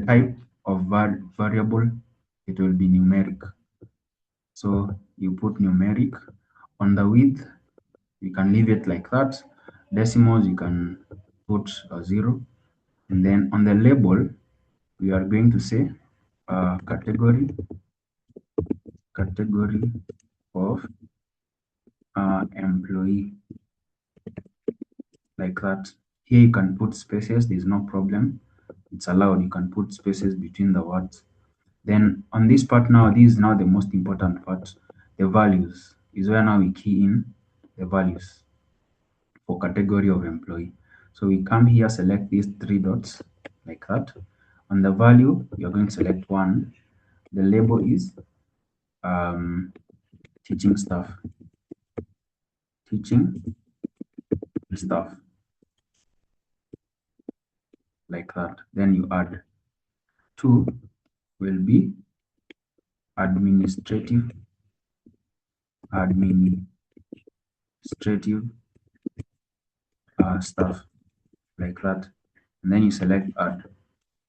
type of variable, it will be numeric. So you put numeric. On the width, you can leave it like that. Decimals, you can put a 0. And then on the label, we are going to say category of employee, like that. Here you can put spaces, there's no problem. It's allowed, you can put spaces between the words. Then on this part now, this is now the most important part. The values is where now we key in the values. for category of employee. So we come here, select these three dots like that. On the value, you're going to select one. The label is teaching staff. Teaching staff. Like that. Then you add. 2 will be administrative staff, like that, and then you select add,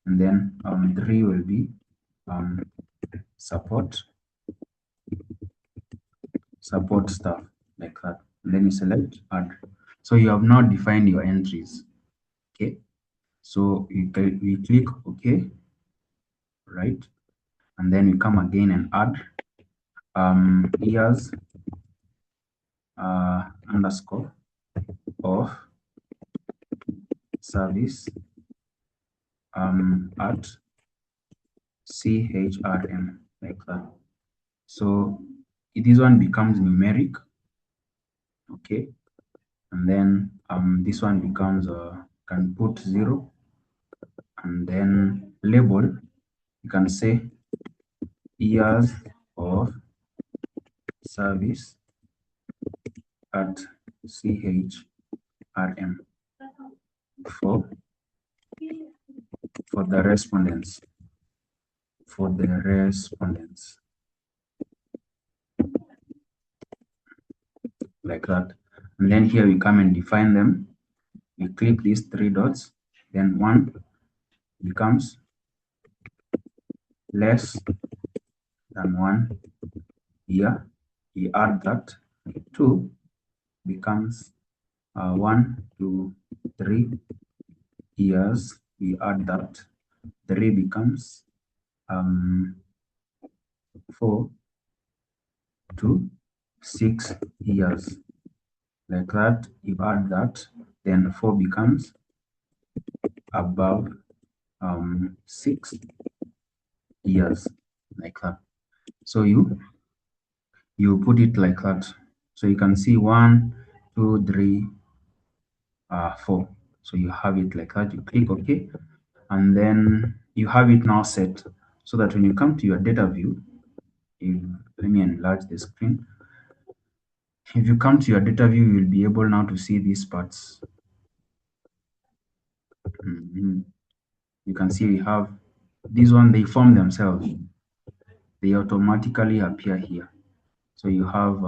and then 3 will be support staff, like that, and then you select add. So you have now defined your entries. Okay, so we click OK, right, and then we come again and add years underscore of service at CHRM, like that. So this one becomes numeric, okay, and then this one becomes can put 0, and then label you can say years of service at CHRM for the respondents, like that. And then here we come and define them. We click these three dots, then 1 becomes less than 1 year. We add that. 2 becomes 1 to 3 years. We add that. 3 becomes 4 to 6 years, like that. You add that, then 4 becomes above 6 years, like that. So you put it like that. So you can see 1, 2, 3, 4. So you have it like that. You click OK, and then you have it now set, so that when you come to your data view, let me enlarge the screen. If you come to your data view, you will be able now to see these parts. You can see we have these one, they form themselves. They automatically appear here. So you have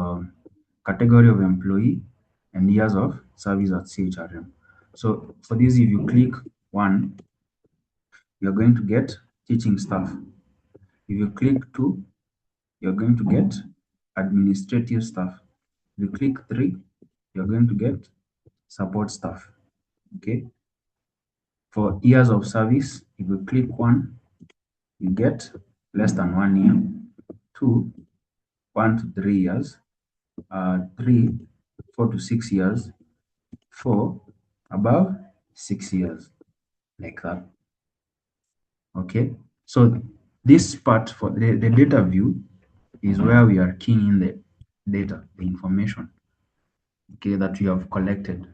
category of employee and years of service at CHRM. So for this, if you click 1, you're going to get teaching staff. If you click 2, you're going to get administrative staff. If you click 3, you're going to get support staff. Okay. For years of service, if you click 1, you get less than 1 year. 2, 1 to 3 years. 3, 4 to 6 years. 4, above 6 years, like that. Okay. So this part for the data view is where we are keying in the data, the information, okay, that we have collected.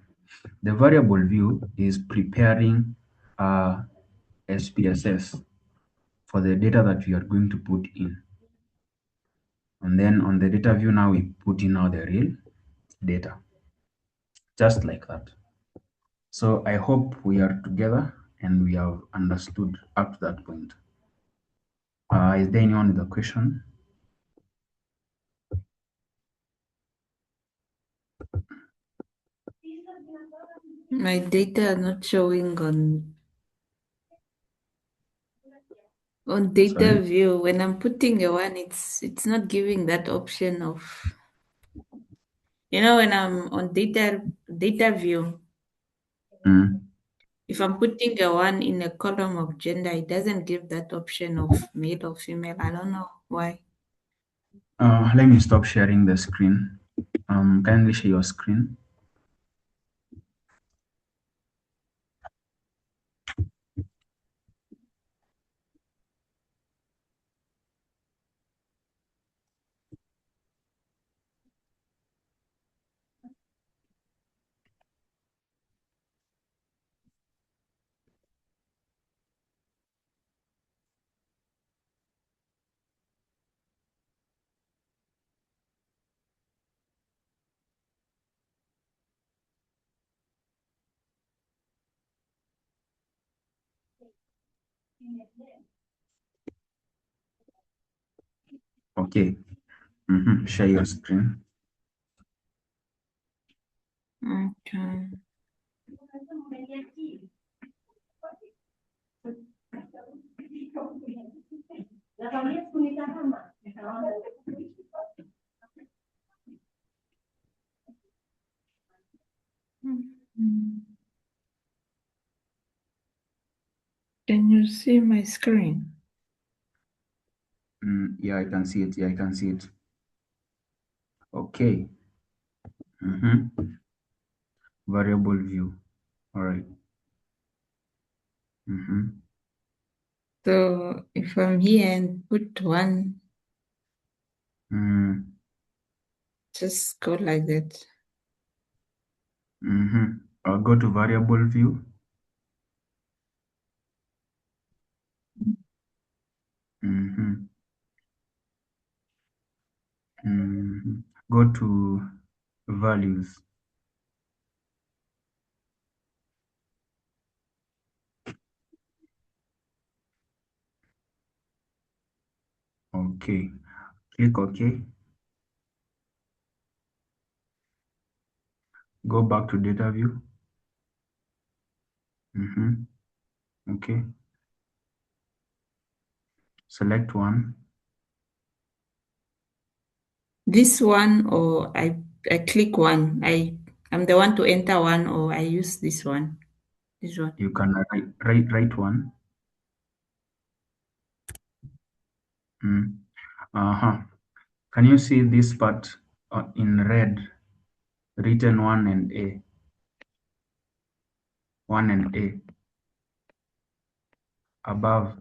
The variable view is preparing SPSS for the data that we are going to put in. And then on the data view, now we put in now the real data, just like that. So I hope we are together and we have understood up to that point. Is there anyone with a question? My data are not showing on data Sorry? view. When I'm putting a one, it's not giving that option of, when I'm on data view, if I'm putting a one in a column of gender, it doesn't give that option of male or female. I don't know why. Let me stop sharing the screen. Kindly share your screen. Okay. Share your screen. Okay. Can you see my screen? Yeah, I can see it. Yeah, I can see it. Okay. Variable view. All right. So if I'm here and put one, just go like that. I'll go to variable view. Go to values. Okay. Click OK. Go back to data view. Okay. Select one. This one, or I click one. I'm the one to enter one, or I use this one. This one. You can write one. Can you see this part in red, written 1 and A? 1 and A. Above.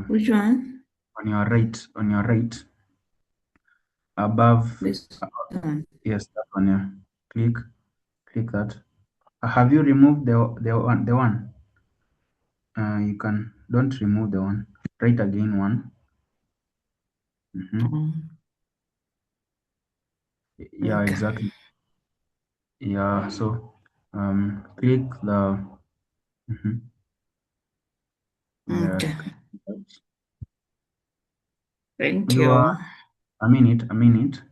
Which one? On your right. Above. This one. Yes, that one. Yeah. Click that. Have you removed the one? You don't remove the one. Write again one. Yeah, Okay. exactly. Yeah, so click the yeah. Okay. Thank You you. are a minute.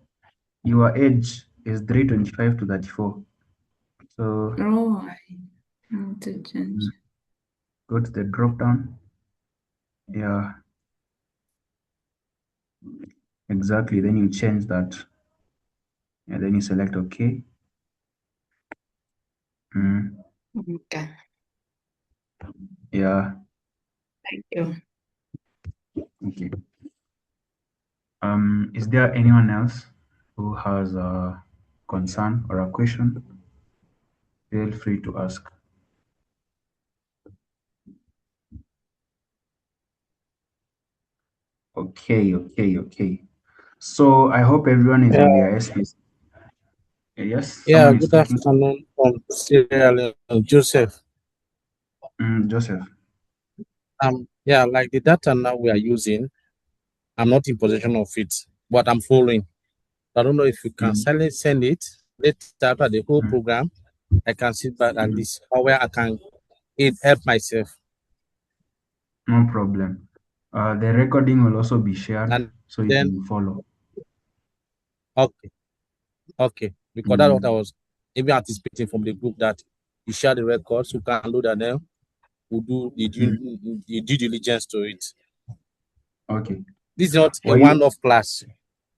Your age is 325 to 34. So Oh, I want to change. go to the drop down. Yeah, exactly. Then you change that. And then you select OK. Okay. Yeah. Thank you. Okay. Is there anyone else who has a concern or a question? Feel free to ask. Okay. So I hope everyone is on their SPSS. Yes, Yeah, someone is good talking. afternoon from Sierra Leone, Joseph. Joseph. Yeah, like the data now we are using, I'm not in possession of it, but I'm following. I don't know if you can silently send it later after the whole program. I can sit back at least where I can help myself. No problem. The recording will also be shared, And so you then, can follow. Okay, because that's what I was even anticipating from the group, that you share the records, you can load them, we'll do the due diligence to it. Okay. This is not a one-off class.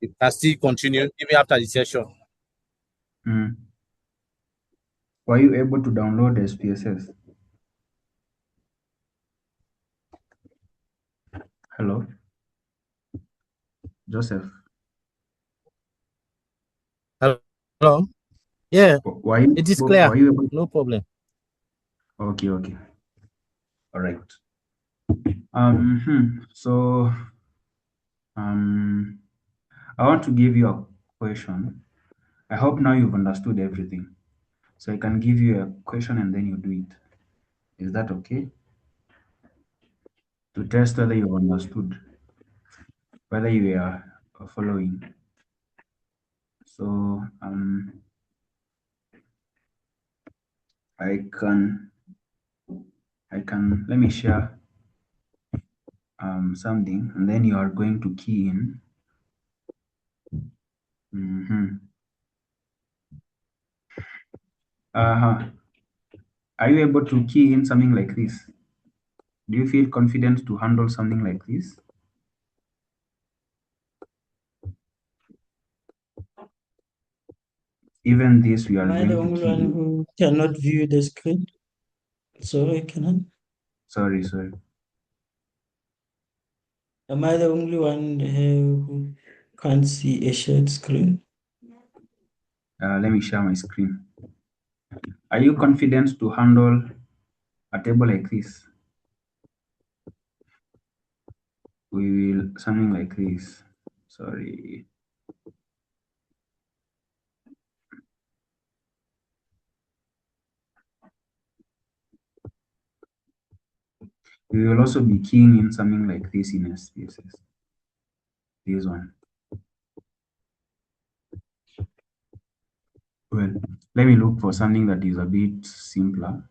It can still continue even after the session. Were you able to download SPSS? Hello? Joseph? Hello? Yeah, it is clear. Were you able? No problem. Okay. All right. So I want to give you a question. I hope now you've understood everything. So I can give you a question and then you do it. Is that okay? To test whether you've understood, whether you are following. So I can let me share something, and then you are going to key in. Are you able to key in something like this? Do you feel confident to handle something like this? Even this, we are Am I going the to only key one in. who cannot view the screen? Sorry, cannot. Sorry. Am I the only one who can't see a shared screen? Let me share my screen. Are you confident to handle a table like this? We will something like this. Sorry. We will also be keying in something like this in SPSS. This one. Well, let me look for something that is a bit simpler.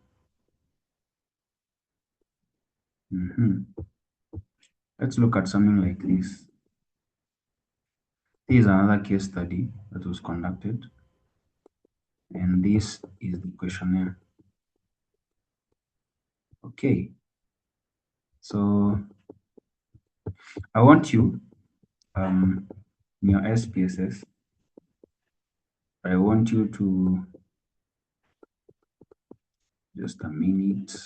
Let's look at something like this. This is another case study that was conducted, and this is the questionnaire. Okay, so I want you, in your SPSS, I want you to, just a minute.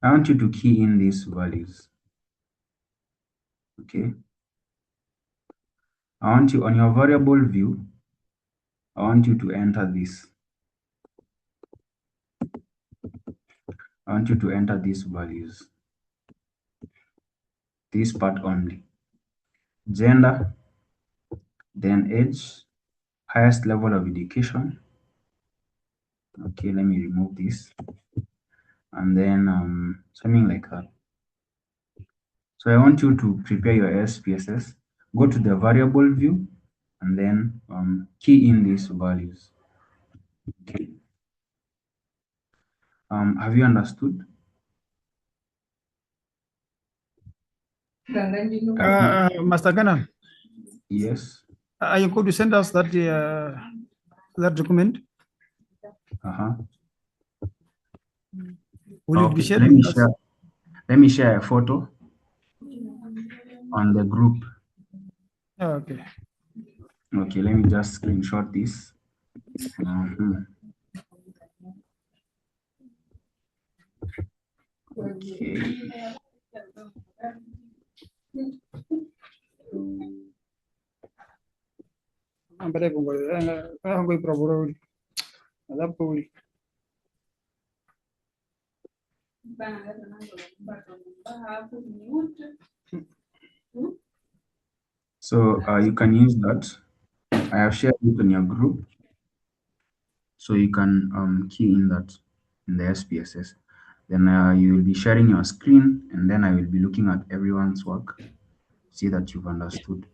I want you to key in these values. Okay. I want you on your variable view, I want you to enter this. I want you to enter these values. This part only. Gender, then age, highest level of education. Okay, let me remove this. And then something like that. So I want you to prepare your SPSS, go to the variable view, and then key in these values. Okay. Have you understood? Master Ghana, Yes. are you going to send us that that document? Will you be Okay. sharing with us? Let me share a photo on the group. Okay. Okay, let me just screenshot this. Okay. So you can use that. I have shared it on your group. So you can key in that in the SPSS. Then you will be sharing your screen, and then I will be looking at everyone's work, see that you've understood.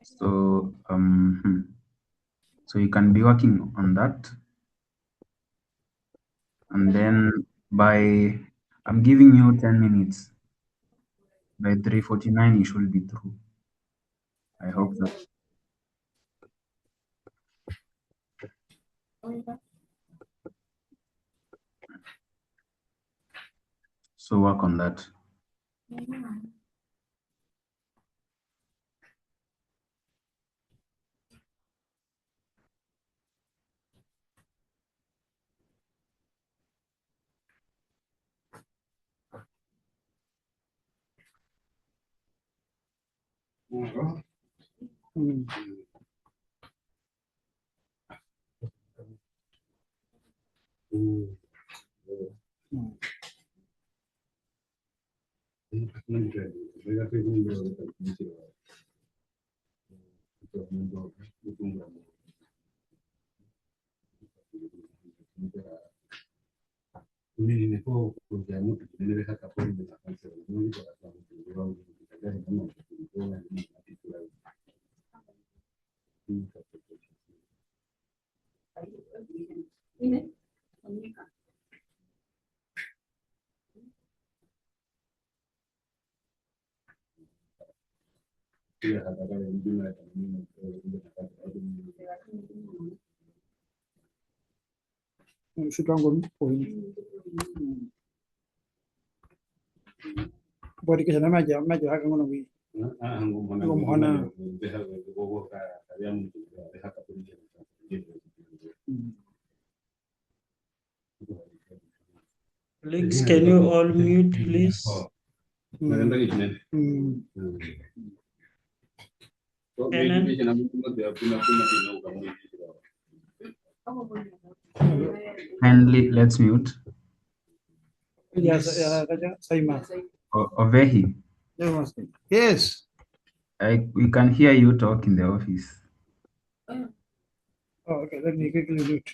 So so you can be working on that, and then I'm giving you 10 minutes. By 3:49 you should be through. I hope that. So work on that. Body kisha na maji haka ngono wi. Ngomuhana. Colleagues, can you all mute, please? Kindly, let's mute. Yes, Saima. Ovehi. Yes. We can hear you talk in the office. Oh, okay, let me quickly do it.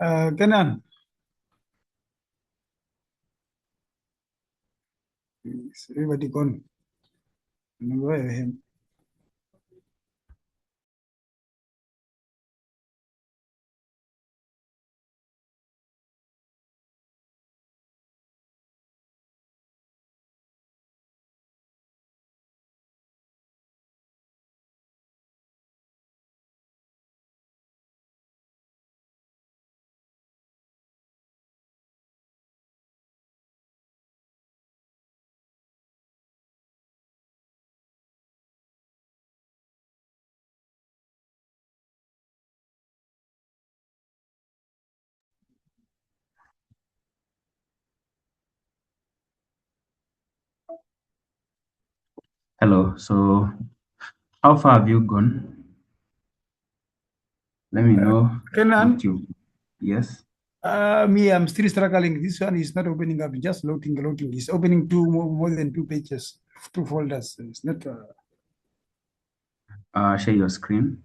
Kenan. Is everybody gone? Go ahead. Hello. So, how far have you gone? Let me know Kenan. what you. Yes. Me, I'm still struggling. This one is not opening up. Just loading. It's opening more than 2 pages, 2 folders. It's not. Share your screen.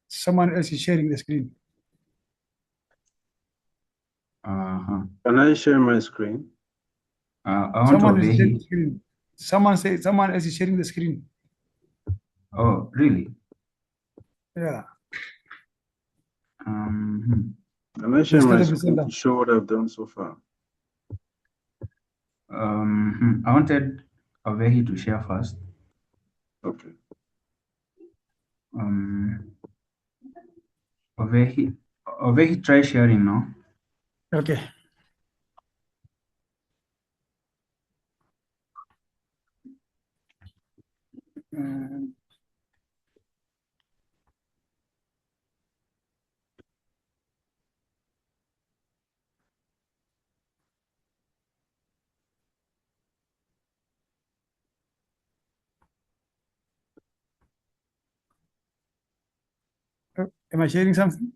Someone else is sharing the screen. Can I share my screen? I want Someone to is sharing obey. the screen. Someone else is sharing the screen. Oh, really? Yeah. Can I share Instead my of the screen sender. to show what I've done so far? I wanted Ovehi to share first. Okay. Ovehi, try sharing now. Okay. Am I sharing something?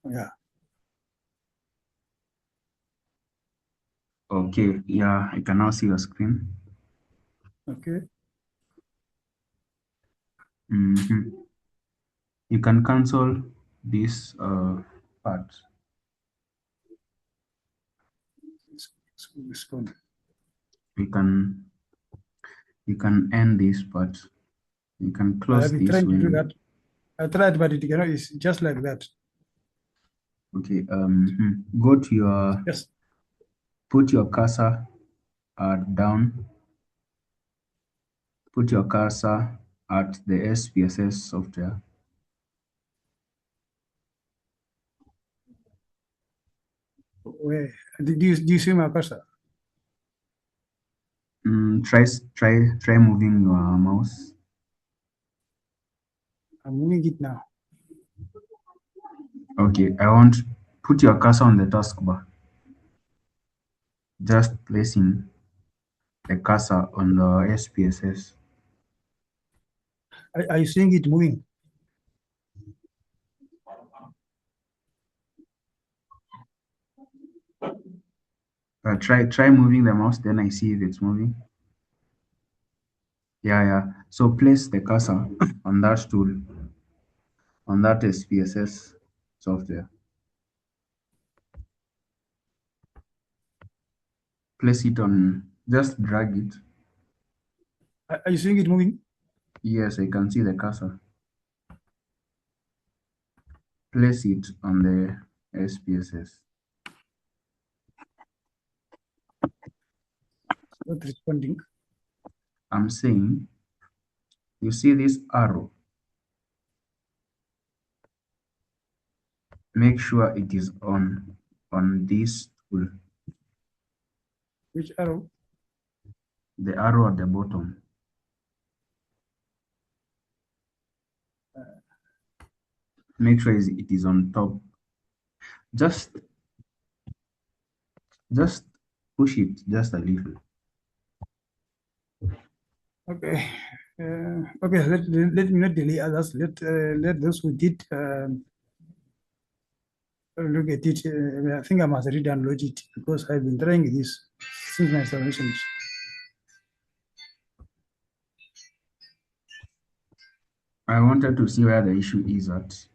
Yeah. Okay. Yeah, I can now see your screen. Okay. You can cancel this part. It's gone. You can end this part. You can I close have been this trying to do when. that. I tried, but it cannot. It's just like that. Okay. Go to your. Yes. Put your cursor down. Put your cursor at the SPSS software. Where do you see my cursor? Try moving your mouse. I'm moving it now. Okay, put your cursor on the taskbar. Just placing the cursor on the SPSS. Are you seeing it moving? Try moving the mouse, then I see if it's moving. Yeah. So place the cursor on that tool, on that SPSS software. Place it on, just drag it. Are you seeing it moving? Yes, I can see the cursor. Place it on the SPSS. Not responding. I'm saying, you see this arrow? Make sure it is on this tool. Which arrow? The arrow at the bottom. Make sure it is on top. Just push it just a little. Okay. Okay, let me not delay others. Let those who did look at it. I think I must re-download it because I've been trying this since my installation. I wanted to see where the issue is at.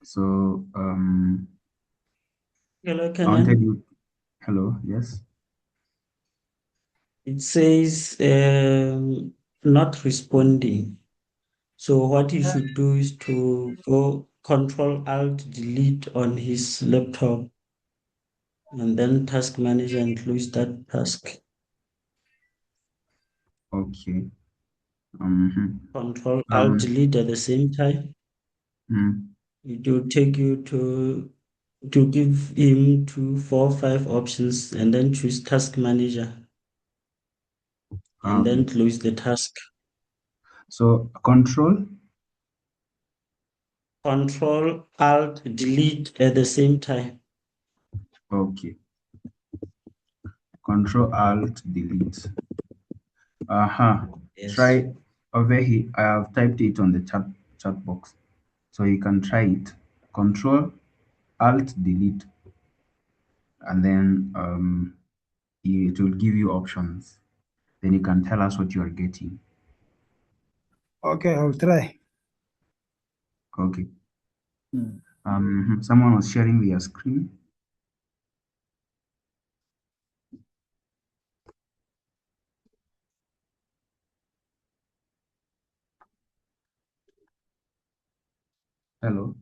So Hello, I wanted Kenan. you. Hello, yes. It says not responding. So what he should do is to go Control Alt Delete on his laptop and then Task Manager and close that task. Okay. Control Alt Delete at the same time. Mm. It will take you to give him 2, 4, 5 options and then choose Task Manager and then close the task. So Control Alt Delete at the same time. Okay. Control Alt Delete. Yes. Try over here. I have typed it on the chat box, so you can try it. Control Alt Delete, and then it will give you options. Then you can tell us what you are getting. Okay, I'll try. Okay. Someone was sharing their screen. Hello.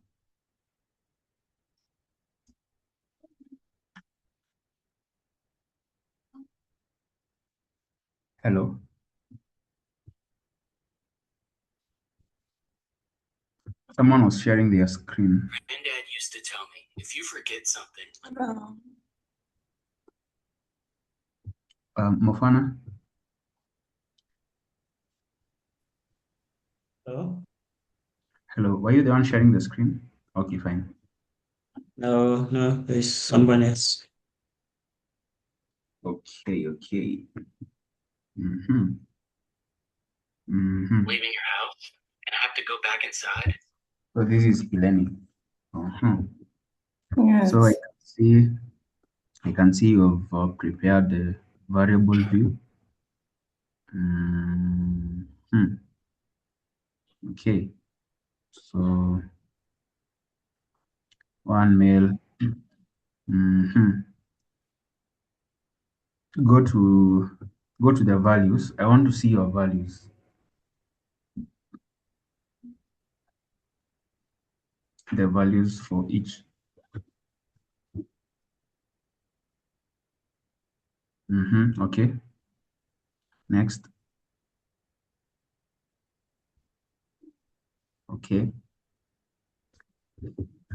Hello. Someone was sharing their screen. Granddad used to tell me, if you forget something. Mofana. Hello? Hello. Were you the one sharing the screen? Okay, fine. No, there's someone else. Okay. Leaving your house and have to go back inside. So this is e-learning. Yes. So I can see you've prepared the variable view. Okay. So one mail. Go to the values. I want to see your values. The values for each. Okay. Next. Okay.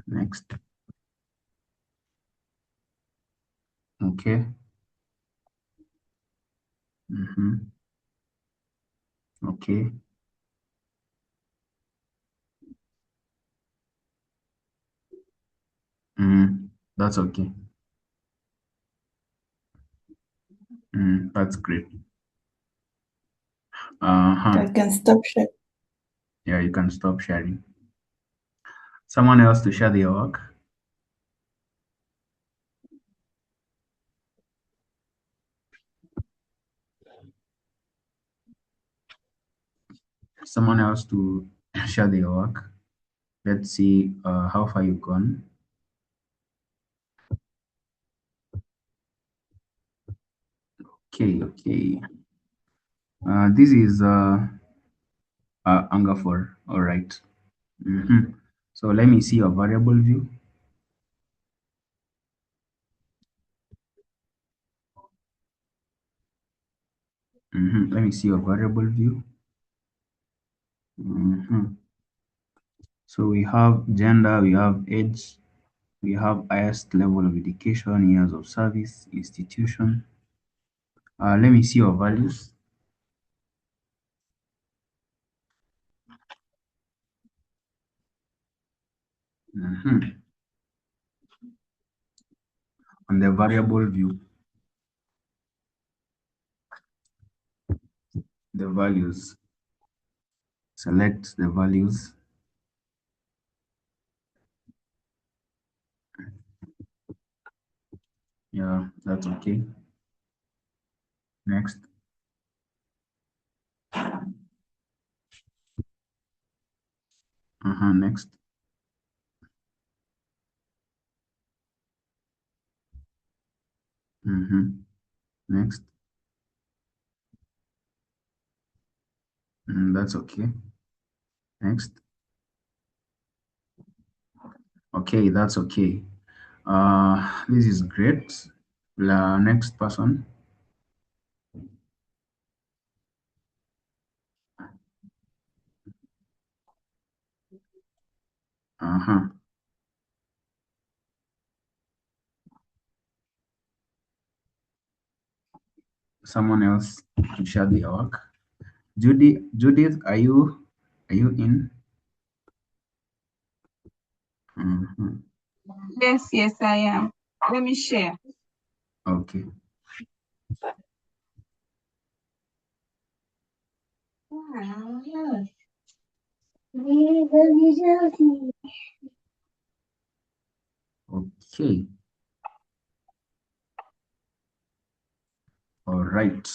Next. Okay. Okay. That's okay. That's great. I can stop sharing. Yeah, you can stop sharing. Someone else to share their work. Someone else to share their work. Let's see how far you've gone. Okay. This is Angafor. All right. So let me see your variable view. Let me see your variable view. So we have gender, we have age, we have highest level of education, years of service, institution. Let me see your values. On the variable view. the values. Select the values. Yeah, that's okay. Next. Next. Next. That's okay. Next. Okay, that's okay. This is great. Next person. Someone else to share the work. Judith, are you in? Yes, I am. Let me share. Okay. Okay. All right.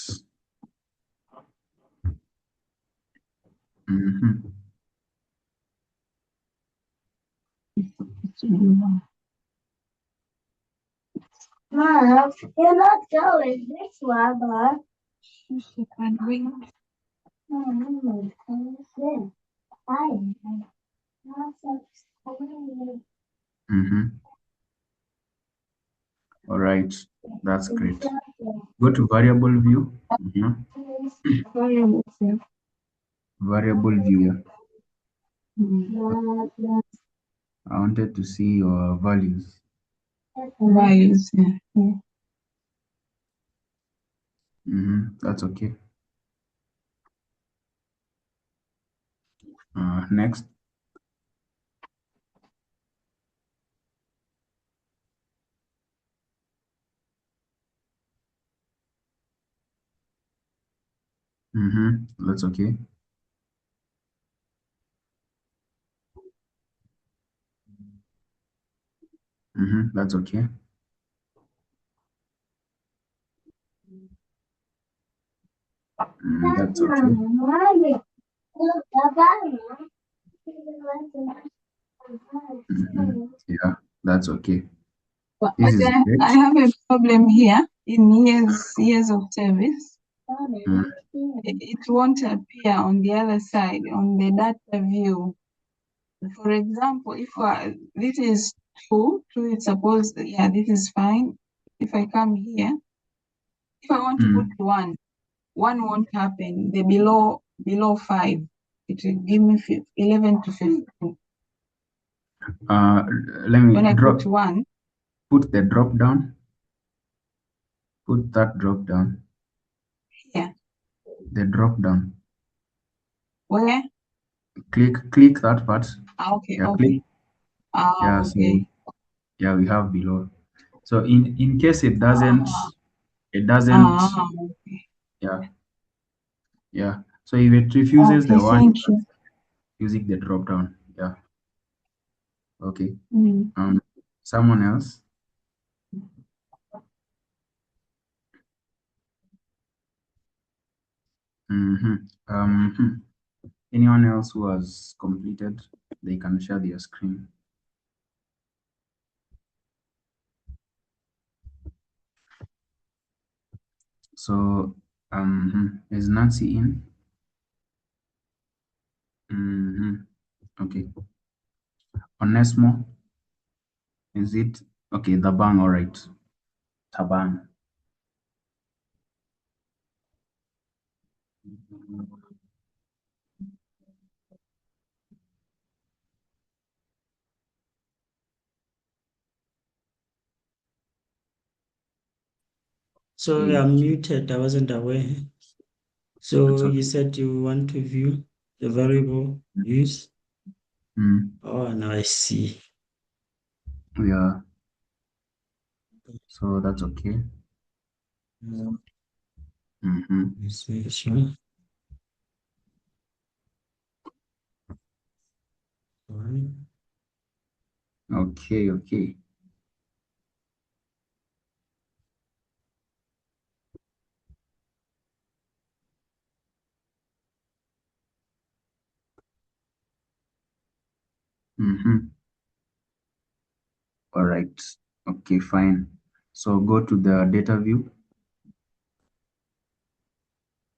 Mom, you're not going this one, but she can bring. All right. That's great. Go to variable view. Variable view. I wanted to see your values. Values. That's okay. Next. That's okay. That's okay. That's okay. Yeah, that's okay. But This is great. I have a problem here in years of service. It won't appear on the other side, on the data view. For example, if this is two, it's supposed, yeah, this is fine. If I come here, if I want to put one won't happen. The below 5, it will give me 11 to 15. Let me when I put 1, put the drop down. Put that drop down. Here. The drop down. Where? Click that part. Okay, yeah, okay. Click. Yeah, Okay. so yeah, we have below. So in case it doesn't, Okay. yeah. So if it refuses the one, thank you. using the drop down. Yeah. Okay. Mm. Someone else. Anyone else who has completed, they can share their screen. So, is Nancy in? Okay. Onesmo, is it? Okay, the bang, all right. Taban. So I'm muted. I wasn't aware. So you said you want to view the variable use. Oh, now I see. Yeah. So that's okay. Sure. Okay, okay. All right. Okay, fine. So go to the data view.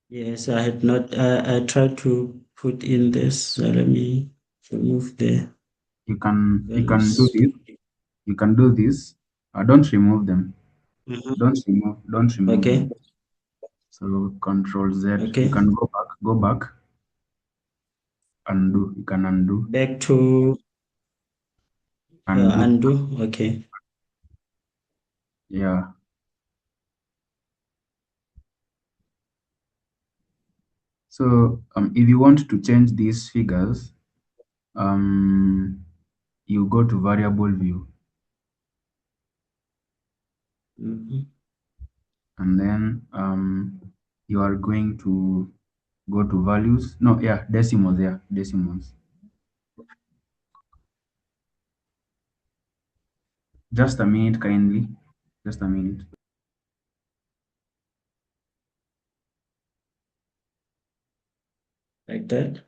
Yes, I had not. I tried to put in this. So let me remove the. You can do this. You can do this. Don't remove them. Don't remove Okay. them. So Control Z. Okay. You can go back, undo. You can undo. Back to undo. Okay. Yeah. So if you want to change these figures, you go to variable view. And then you are going to go to values. No, yeah, decimals. Yeah, decimals. Just a minute, kindly. Just a minute. Like that.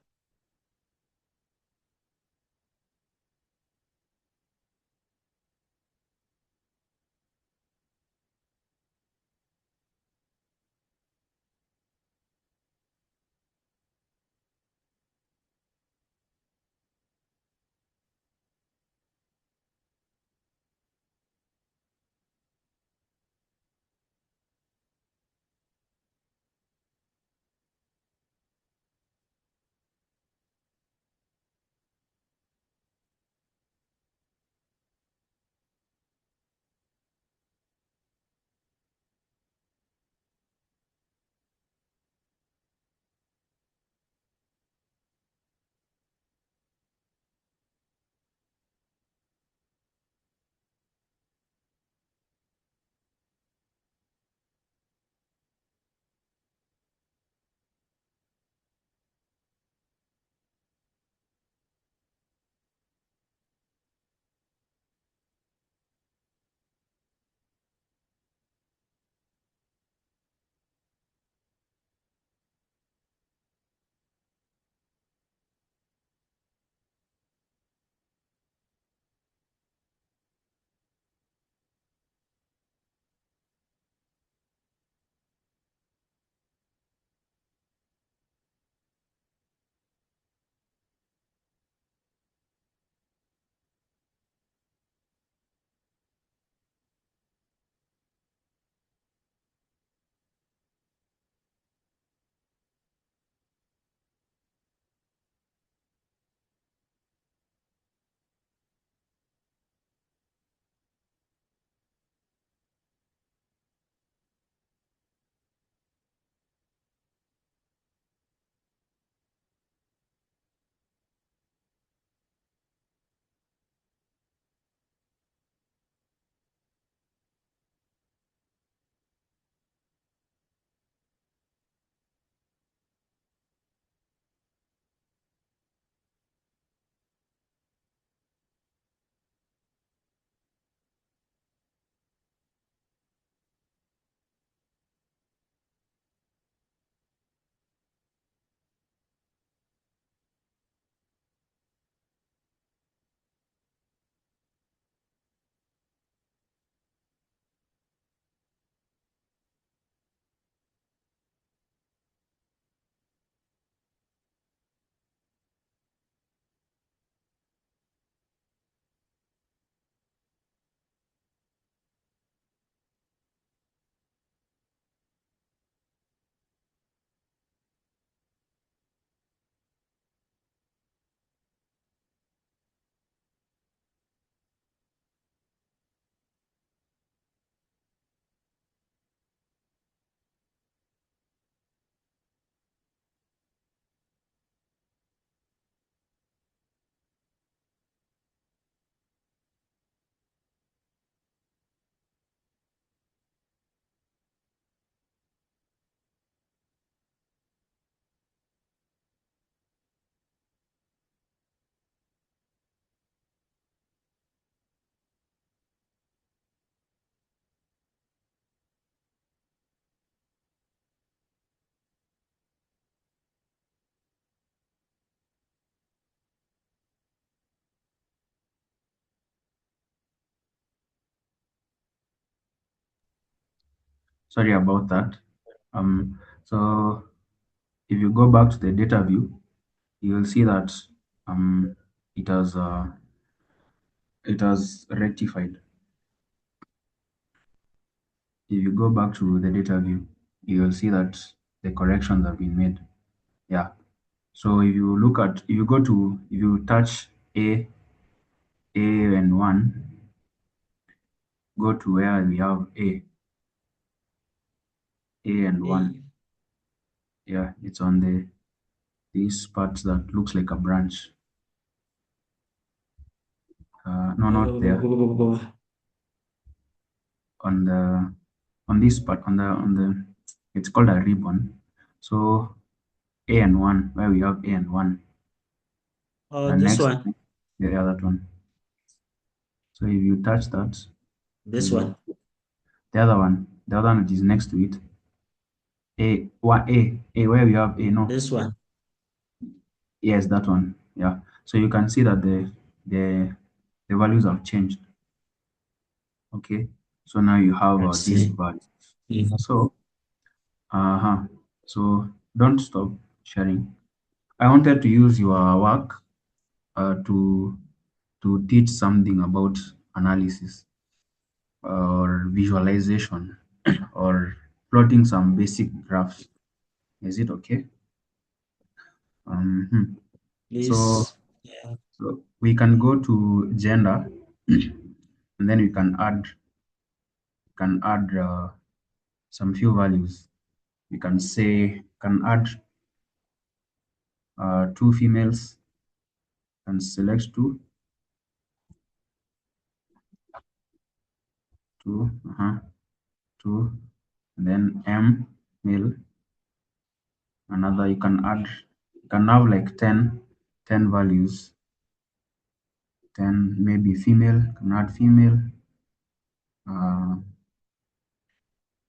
Sorry about that. So if you go back to the data view, you will see that um, it has rectified. If you go back to the data view, you will see that the corrections have been made. Yeah. So if you look at, if you touch A and 1, go to where we have A and 1. Yeah, it's on this part that looks like a branch. No, not there. On this part, it's called a ribbon. So A and 1, where we have A and 1. Oh, The this next, one. yeah, that one. So if you touch that, This one. the other one that is next to it. A, where we have A, no. This one. Yes, that one. Yeah. So you can see that the values have changed. Okay. So now you have Let's these see. values. Mhm. So so don't stop sharing. I wanted to use your work to teach something about analysis or visualization or plotting some basic graphs. Is it okay? So, Please. Yeah. so we can go to gender, and then we can add some few values. We can say can add two females and select two, two, and then M male. Another you can have like 10 values. 10 maybe female, can add female, uh,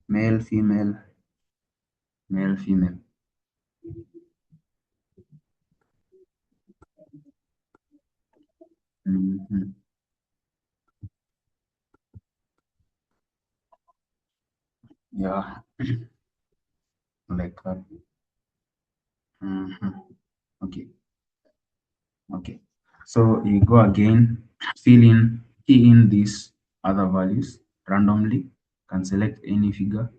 male, female, male, female. Mhm. Yeah, like that. Mhm. Okay, okay. So you go again, key in these other values randomly, can select any figure.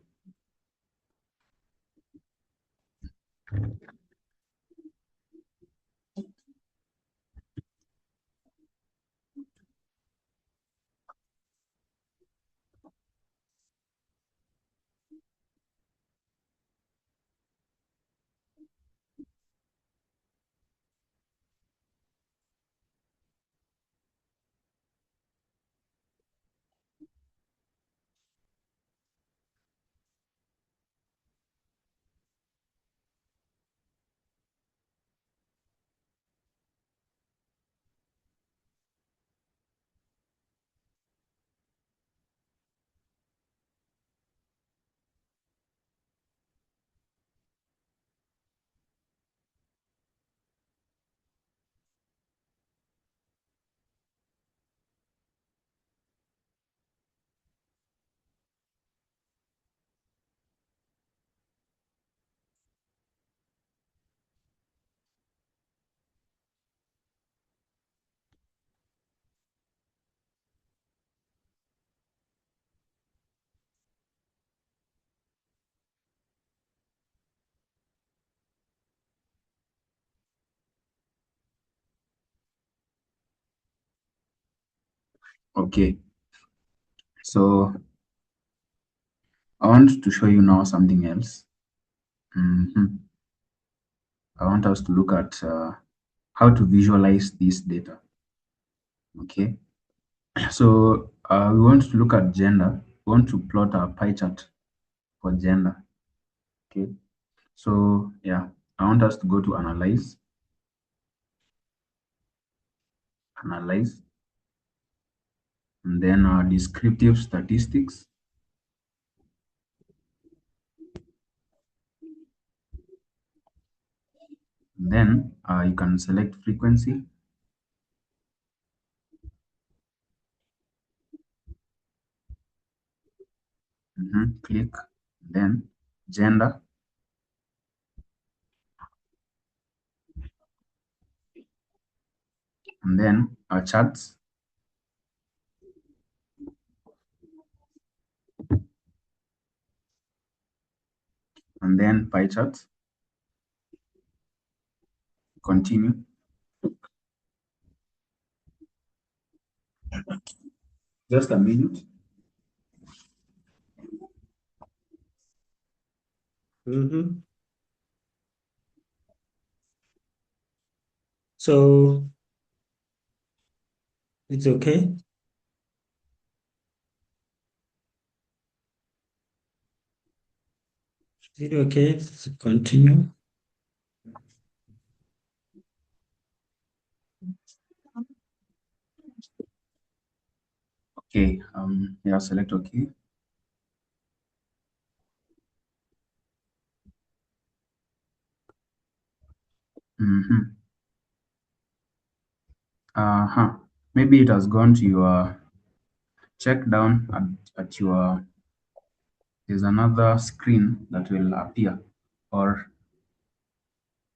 Okay, so I want to show you now something else. I want us to look at how to visualize this data. Okay, so we want to look at gender. We want to plot a pie chart for gender. Okay, so yeah, I want us to go to analyze, and then descriptive statistics. Then you can select frequency. Click, then gender, and then our charts, and then pie charts. Continue. Just a minute. So it's okay. Is it okay to continue? Okay, yeah, select okay. Maybe it has gone to your check down at your, there's another screen that will appear, or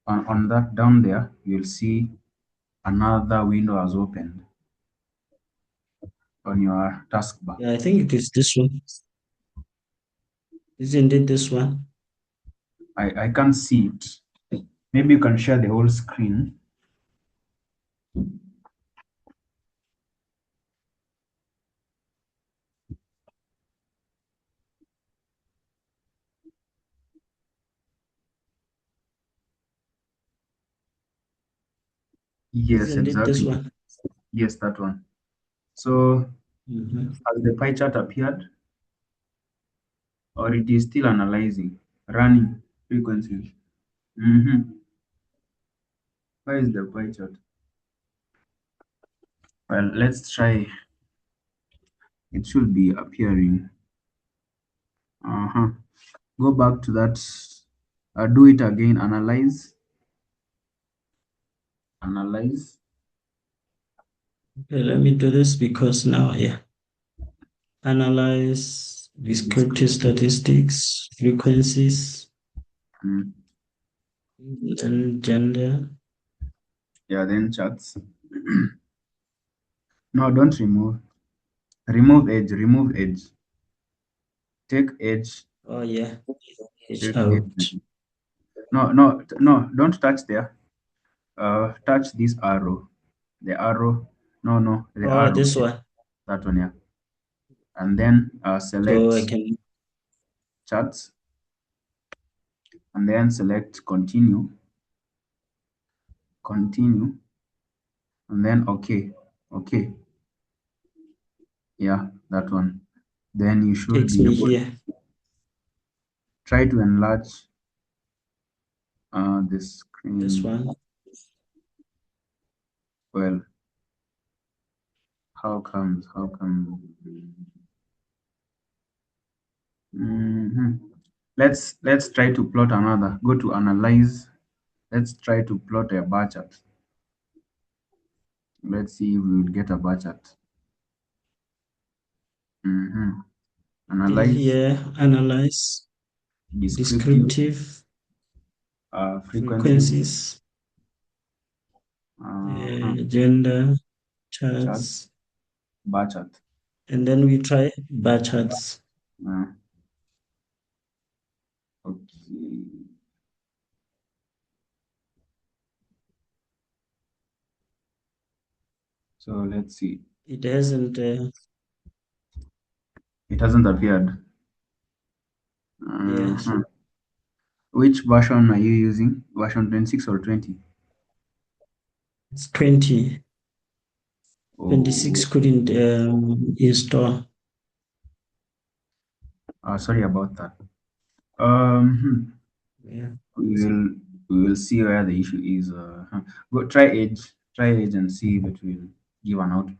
on that down there, you'll see another window has opened on your taskbar. Yeah, I think it is this one. Isn't it this one? I can't see it. Maybe you can share the whole screen. Yes, Isn't it this exactly. one? Yes, that one. So has the pie chart appeared, or it is still analyzing, running frequencies? Where is the pie chart? Well, let's try. It should be appearing. Go back to that. Do it again. Analyze. Analyze. Okay, let me do this because now, yeah. Analyze descriptive statistics, frequencies, and gender. Yeah, then charts. No, don't remove. Remove edge. Remove edge. Take edge. Oh yeah, edge Take out. edge. No, don't touch there. Touch this arrow. The arrow. No, the Oh, arrow. this one. That one, yeah. And then select So I can charts, and then select continue, continue, and then okay. Yeah, that one. Then you should takes be me able to here. try to enlarge the screen. This one. Well, how comes? Let's try to plot another. Go to analyze. Let's try to plot a bar chart. Let's see if we will get a bar chart. Analyze. Here, analyze descriptive frequencies. Gender charts. Bar chart. And then we try bar charts. Okay. So let's see. It hasn't. It hasn't appeared. Yes. Which version are you using? Version 26 or 20? It's 20. 26 couldn't install. Sorry about that. Yeah. We will see where the issue is. Go try Edge and see if it will give an output.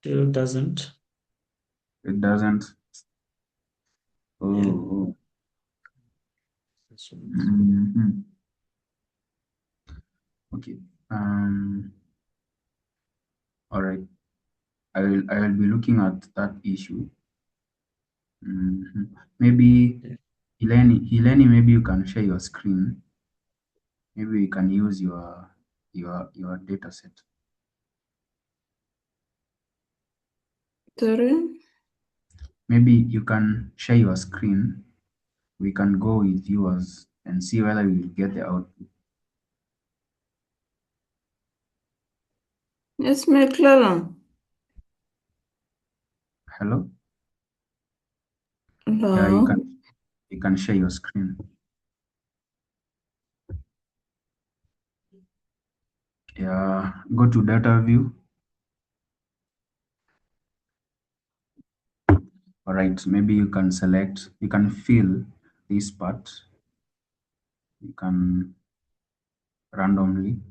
Still doesn't. It doesn't. Oh. Mhm. Okay. All right. I will be looking at that issue. Maybe Eleni, maybe you can share your screen. Maybe you can use your data set. Sorry? Maybe you can share your screen. We can go with yours and see whether we will get the output. Yes, McClellan. Hello? Hello. Yeah, you can share your screen. Yeah, go to data view. All right, maybe you can fill this part. You can randomly.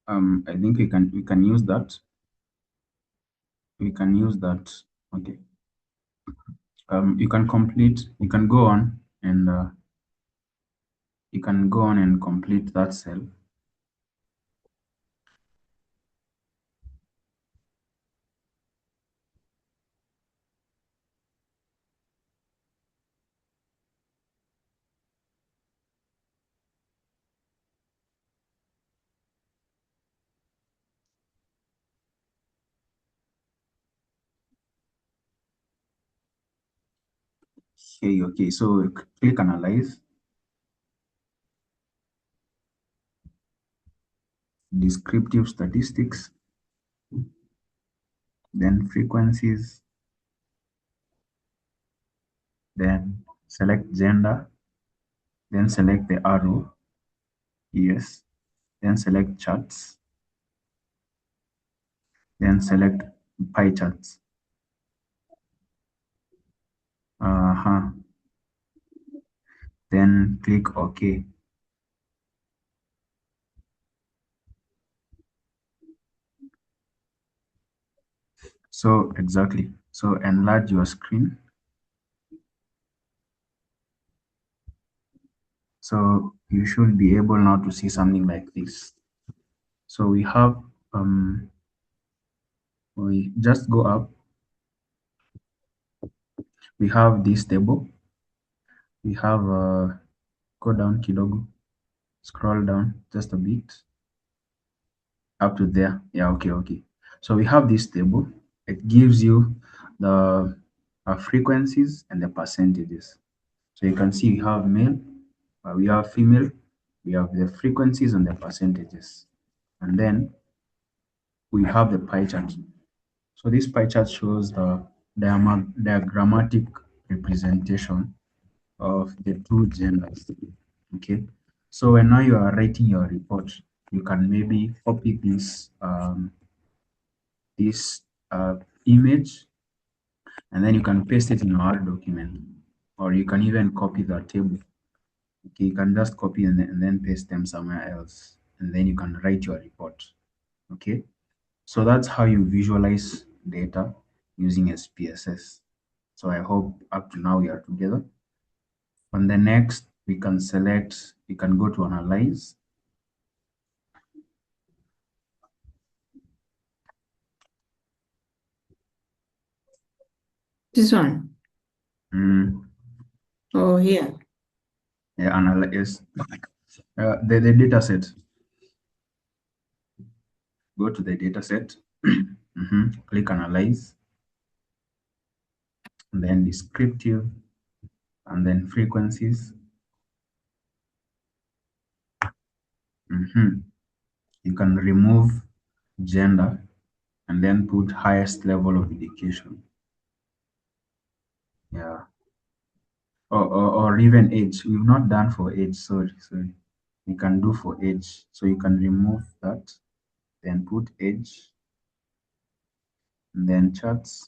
I think we can use that. We can use that. Okay. You can go on and complete that cell. Okay, so click analyze. Descriptive statistics, then frequencies, then select gender, then select the arrow, yes, then select charts, then select pie charts. Then click OK. So exactly. So enlarge your screen. So you should be able now to see something like this. So we have we just go up. We have this table. We have go down kidogo, scroll down just a bit up to there. Yeah, okay. So we have this table. It gives you the frequencies and the percentages. So you can see we have male, we have female, we have the frequencies and the percentages. And then we have the pie chart. So this pie chart shows the diagrammatic representation of the two genders. Okay. So when now you are writing your report, you can maybe copy this this image And then you can paste it in your Word document, or you can even copy the table. Okay, you can just copy and then paste them somewhere else, and then you can write your report. Okay, so that's how you visualize data using SPSS. So I hope up to now we are together. On the next, we can select, we can go to analyze. This one. Oh, here. Yeah, analyze the data set. Go to the data set. Click analyze, and then descriptive, and then frequencies. You can remove gender and then put highest level of education. Yeah. Or even age. We've not done for age, sorry. We can do for age. So you can remove that, then put age, and then charts.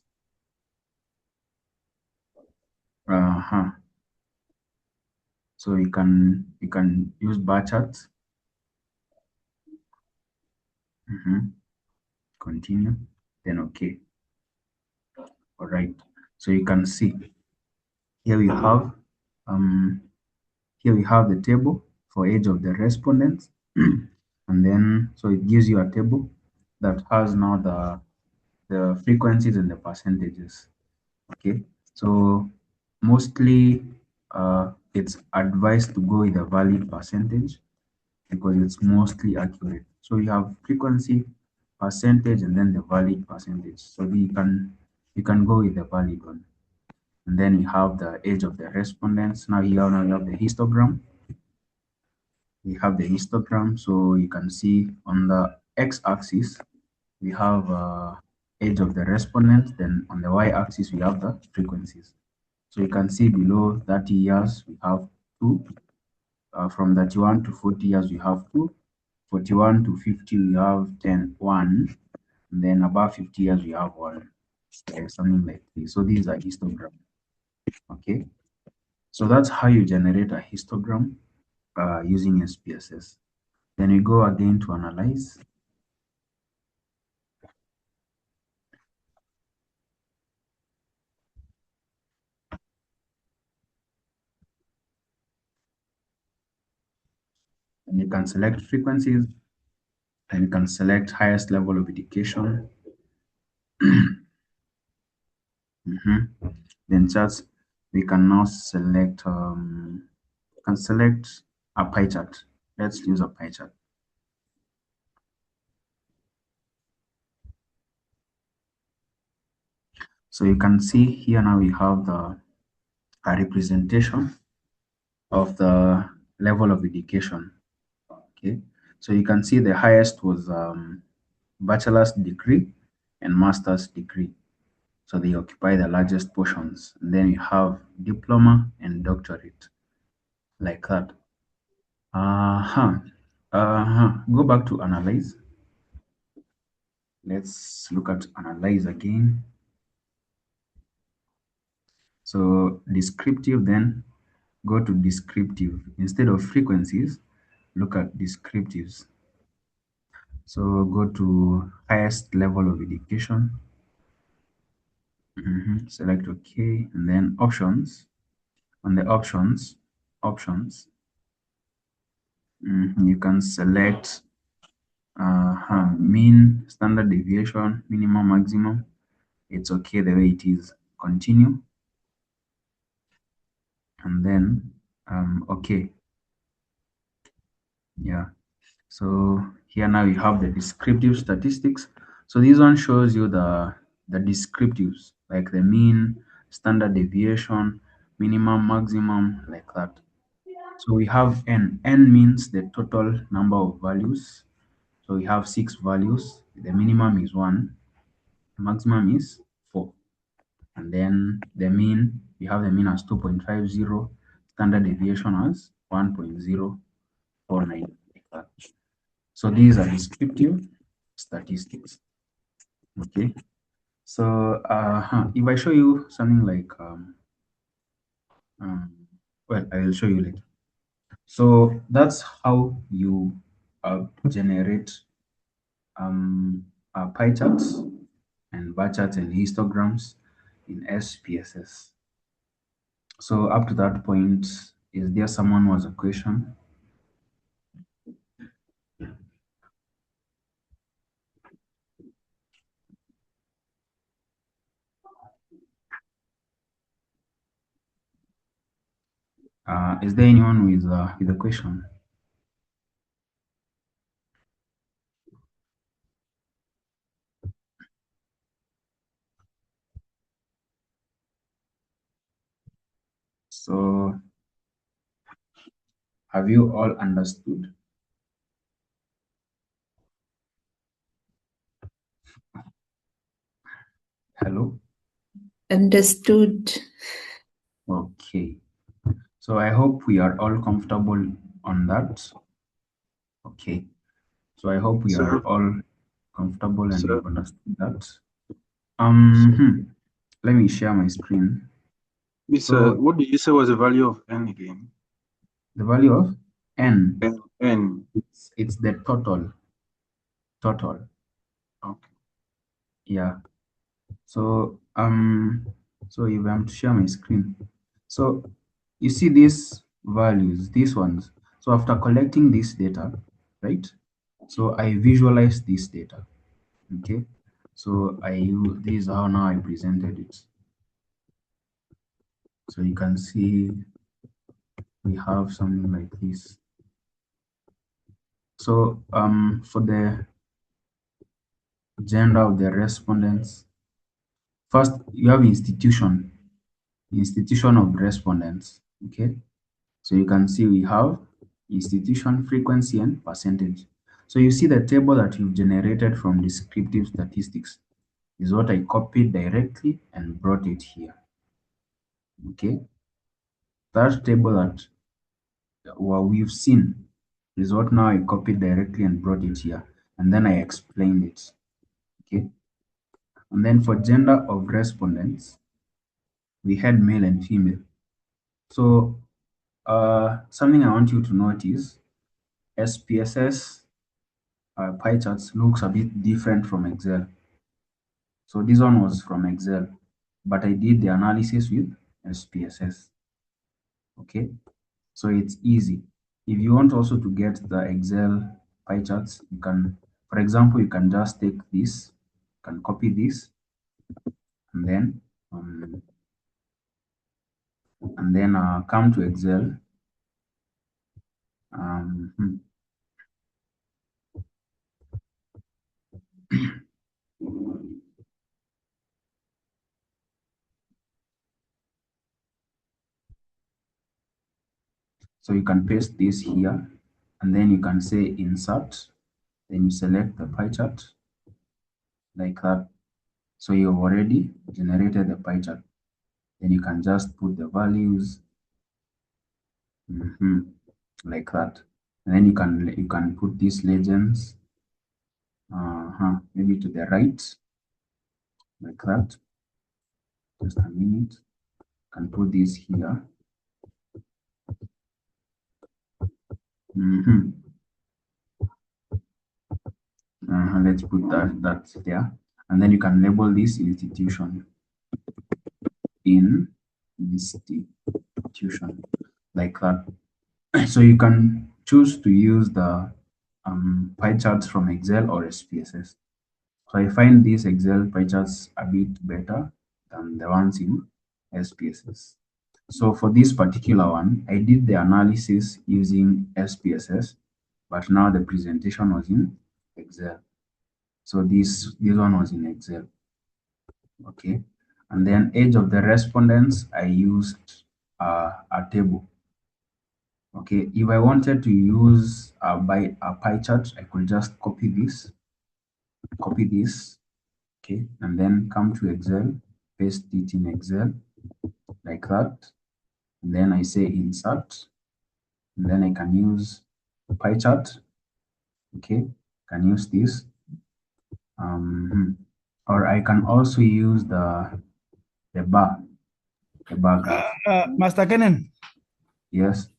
So you can use bar charts. Continue, then okay. All right. So you can see here we have the table for age of the respondents. And then so it gives you a table that has now the frequencies and the percentages. Okay, so mostly it's advised to go with a valid percentage because it's mostly accurate. So you have frequency, percentage, and then the valid percentage. So you can go with the valid one. And then we have the age of the respondents. Now here now we have the histogram. We have the histogram, so you can see on the x-axis we have age of the respondent. Then on the y-axis we have the frequencies. So you can see below 30 years we have 2. From 31 to 40 years we have 2. 41 to 50 we have 1. And then above 50 years we have 1. Something like this. So these are histogram. Okay, so that's how you generate a histogram using SPSS. Then we go again to analyze. And you can select frequencies, and you can select highest level of education. Then charts, we can now select a pie chart. Let's use a pie chart. So you can see here now we have a representation of the level of education. Okay, so you can see the highest was bachelor's degree and master's degree. So they occupy the largest portions. And then you have diploma and doctorate, like that. Go back to analyze. Let's look at analyze again. So descriptive, then go to descriptive. Instead of frequencies, look at descriptives. So go to highest level of education. Select OK, and then options. On the options, you can select mean, standard deviation, minimum, maximum. It's okay the way it is. Continue, and then okay. Yeah, so here now you have the descriptive statistics. So this one shows you the descriptives, like the mean, standard deviation, minimum, maximum, like that. So we have n. N means the total number of values. So we have 6 values. The minimum is 1, the maximum is 4. And then the mean, we have the mean as 2.50, standard deviation as 1.049, like that. So these are descriptive statistics. Okay, So if I show you something like well, I will show you later. So that's how you generate pie charts and bar charts and histograms in SPSS. So up to that point, is there someone who has a question? Is there anyone with a question? So have you all understood? Hello? Understood. Okay. So I hope we are all comfortable on that. Okay. So I hope we are So, all comfortable and so, we've understood that. so, Let me share my screen. Mr. So What did you say was the value of n again? the value of n, N. it's the total. Okay. Yeah. So so if I'm to share my screen, so you see these values, these ones. So after collecting this data, right? So I visualize this data. Okay. So I use this is how now I presented it. So you can see we have something like this. So for the gender of the respondents, first you have institution of respondents. Okay, so you can see we have institution, frequency, and percentage. So you see the table that you've generated from descriptive statistics is what I copied directly and brought it here. Okay, that table that what we've seen is what now I copied directly and brought it here, and then I explained it. Okay, and then for gender of respondents, we had male and female. So something I want you to notice, SPSS pie charts looks a bit different from Excel. So this one was from Excel, but I did the analysis with SPSS. Okay, so it's easy. If you want also to get the Excel pie charts, you can, for example, you can just take this, you can copy this, and then come to Excel. So you can paste this here, and then you can say insert, then you select the pie chart like that. So you've already generated the pie chart. Then you can just put the values like that. And then you can put these legends maybe to the right like that. Just a minute. You can put this here. Let's put that there, and then you can label this institution like that. So you can choose to use the pie charts from Excel or SPSS. So I find these Excel pie charts a bit better than the ones in SPSS. So for this particular one, I did the analysis using SPSS, but now the presentation was in Excel. So this one was in Excel. Okay, and then age of the respondents, I used a table. Okay, if I wanted to use a pie chart, I could just copy this, okay, and then come to Excel, paste it in Excel like that, and then I say insert, and then I can use pie chart. Okay, can use this. or I can also use the bar graph. Master Kenan. Yes.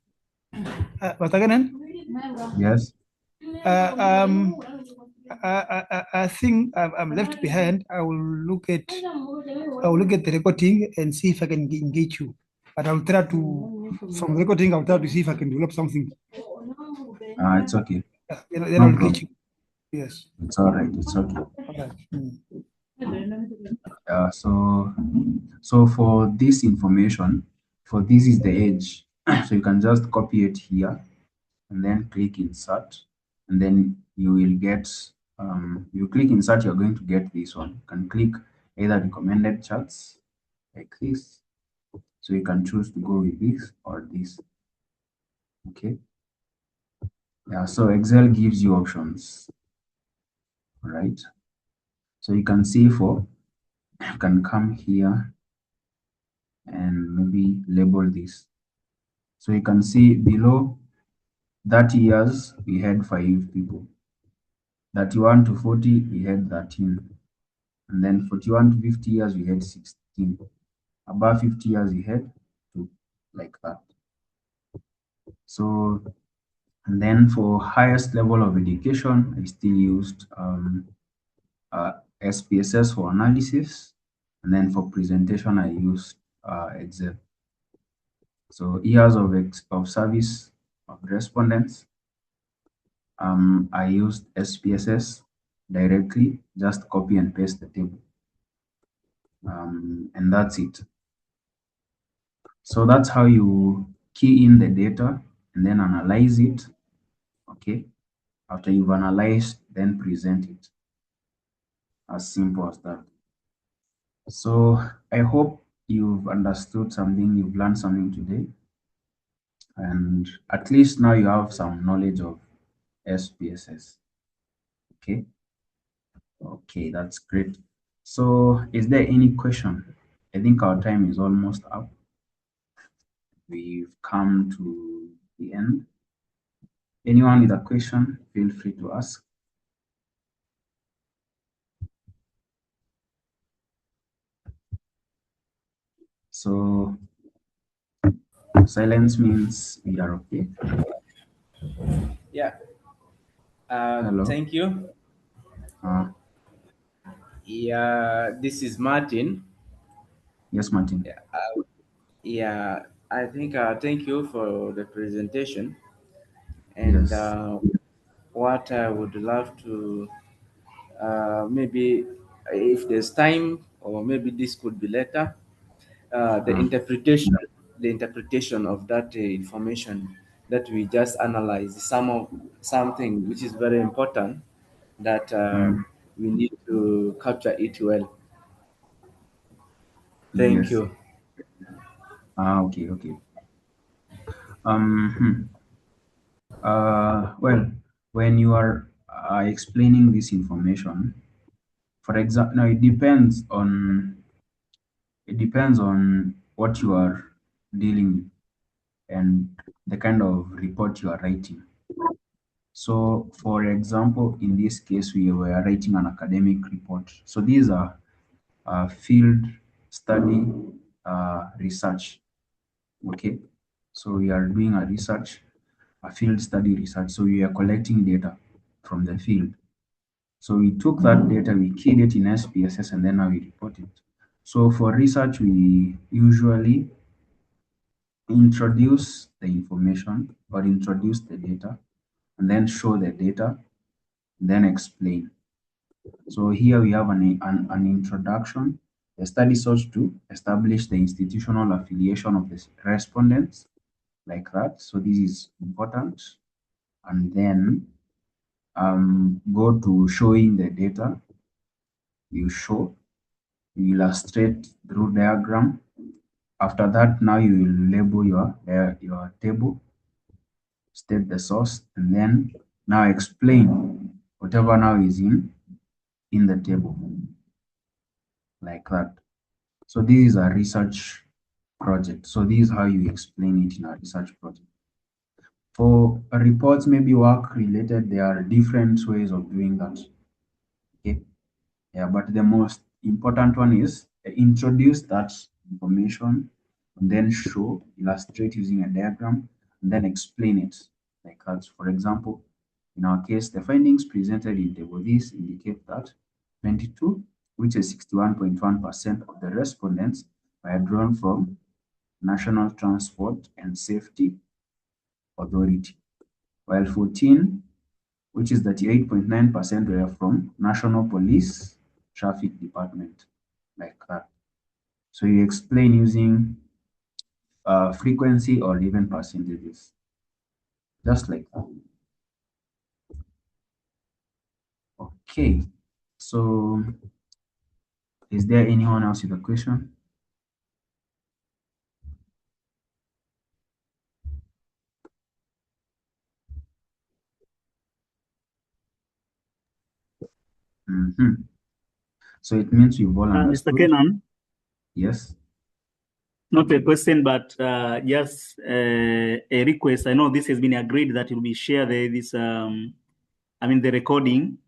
Master Kenan. Yes. I think I'm left behind. I will look at the recording and see if I can engage you. But I'll try to, from the recording, I'll try to see if I can develop something. It's okay. Then No I'll problem. engage you. Yes. It's all right. It's okay. All right. So for this information, for this is the edge. So you can just copy it here and then click insert, and then you will get, you click insert, you're going to get this one. You can click either recommended charts like this. So you can choose to go with this or this. Okay. Yeah, so Excel gives you options, right? So you can see you can come here and maybe label this. So you can see below 30 years, we had 5 people. 31 to 40, we had 13. And then 41 to 50 years, we had 16. Above 50 years, we had 2, like that. So, and then for highest level of education, I still used SPSS for analysis. And then for presentation, I used Excel. So years of service of respondents, I used SPSS directly, just copy and paste the table. And that's it. So that's how you key in the data and then analyze it. Okay. After you've analyzed, then present it. As simple as that. So I hope you've understood something, you've learned something today. And at least now you have some knowledge of SPSS. Okay. Okay, that's great. So is there any question? I think our time is almost up. We've come to the end. Anyone with a question, feel free to ask. So silence means we are okay. Yeah. Hello. Thank you. Yeah, this is Martin. Yes, Martin. Yeah, I think thank you for the presentation. And Yes. what I would love to maybe if there's time, or maybe this could be later, the interpretation of that information that we just analyzed, something which is very important that we need to capture it well. Thank Yes. you. Okay. Well, when you are explaining this information, for example, now it depends on what you are dealing with and the kind of report you are writing. So, for example, in this case, we were writing an academic report. So these are field study research. Okay, so we are doing a field study research. So we are collecting data from the field. So we took that data, we keyed it in SPSS, and then now we report it. So for research, we usually introduce the information or introduce the data and then show the data, then explain. So here we have an introduction. The study sought to establish the institutional affiliation of the respondents, like that. So this is important. And then go to showing the data. You show, you illustrate through diagram. After that, now you will label your table, state the source, and then now explain whatever now is in the table, like that. So this is a research project. So this is how you explain it in a research project. For reports, maybe work related, there are different ways of doing that. Okay. Yeah, but the most important one is introduce that information and then show, illustrate using a diagram, and then explain it. Like that. For example, in our case, the findings presented in table this indicate that 22, which is 61.1% of the respondents, were drawn from National Transport and Safety Authority, while 14, which is 38.9%, were from National Police Traffic Department, like that. So you explain using frequency or even percentages, just like that. Okay, so is there anyone else with a question? So it means you've all Mr. understood. Kenan, Yes. not a question, but just a request. I know this has been agreed that it will be shared the recording.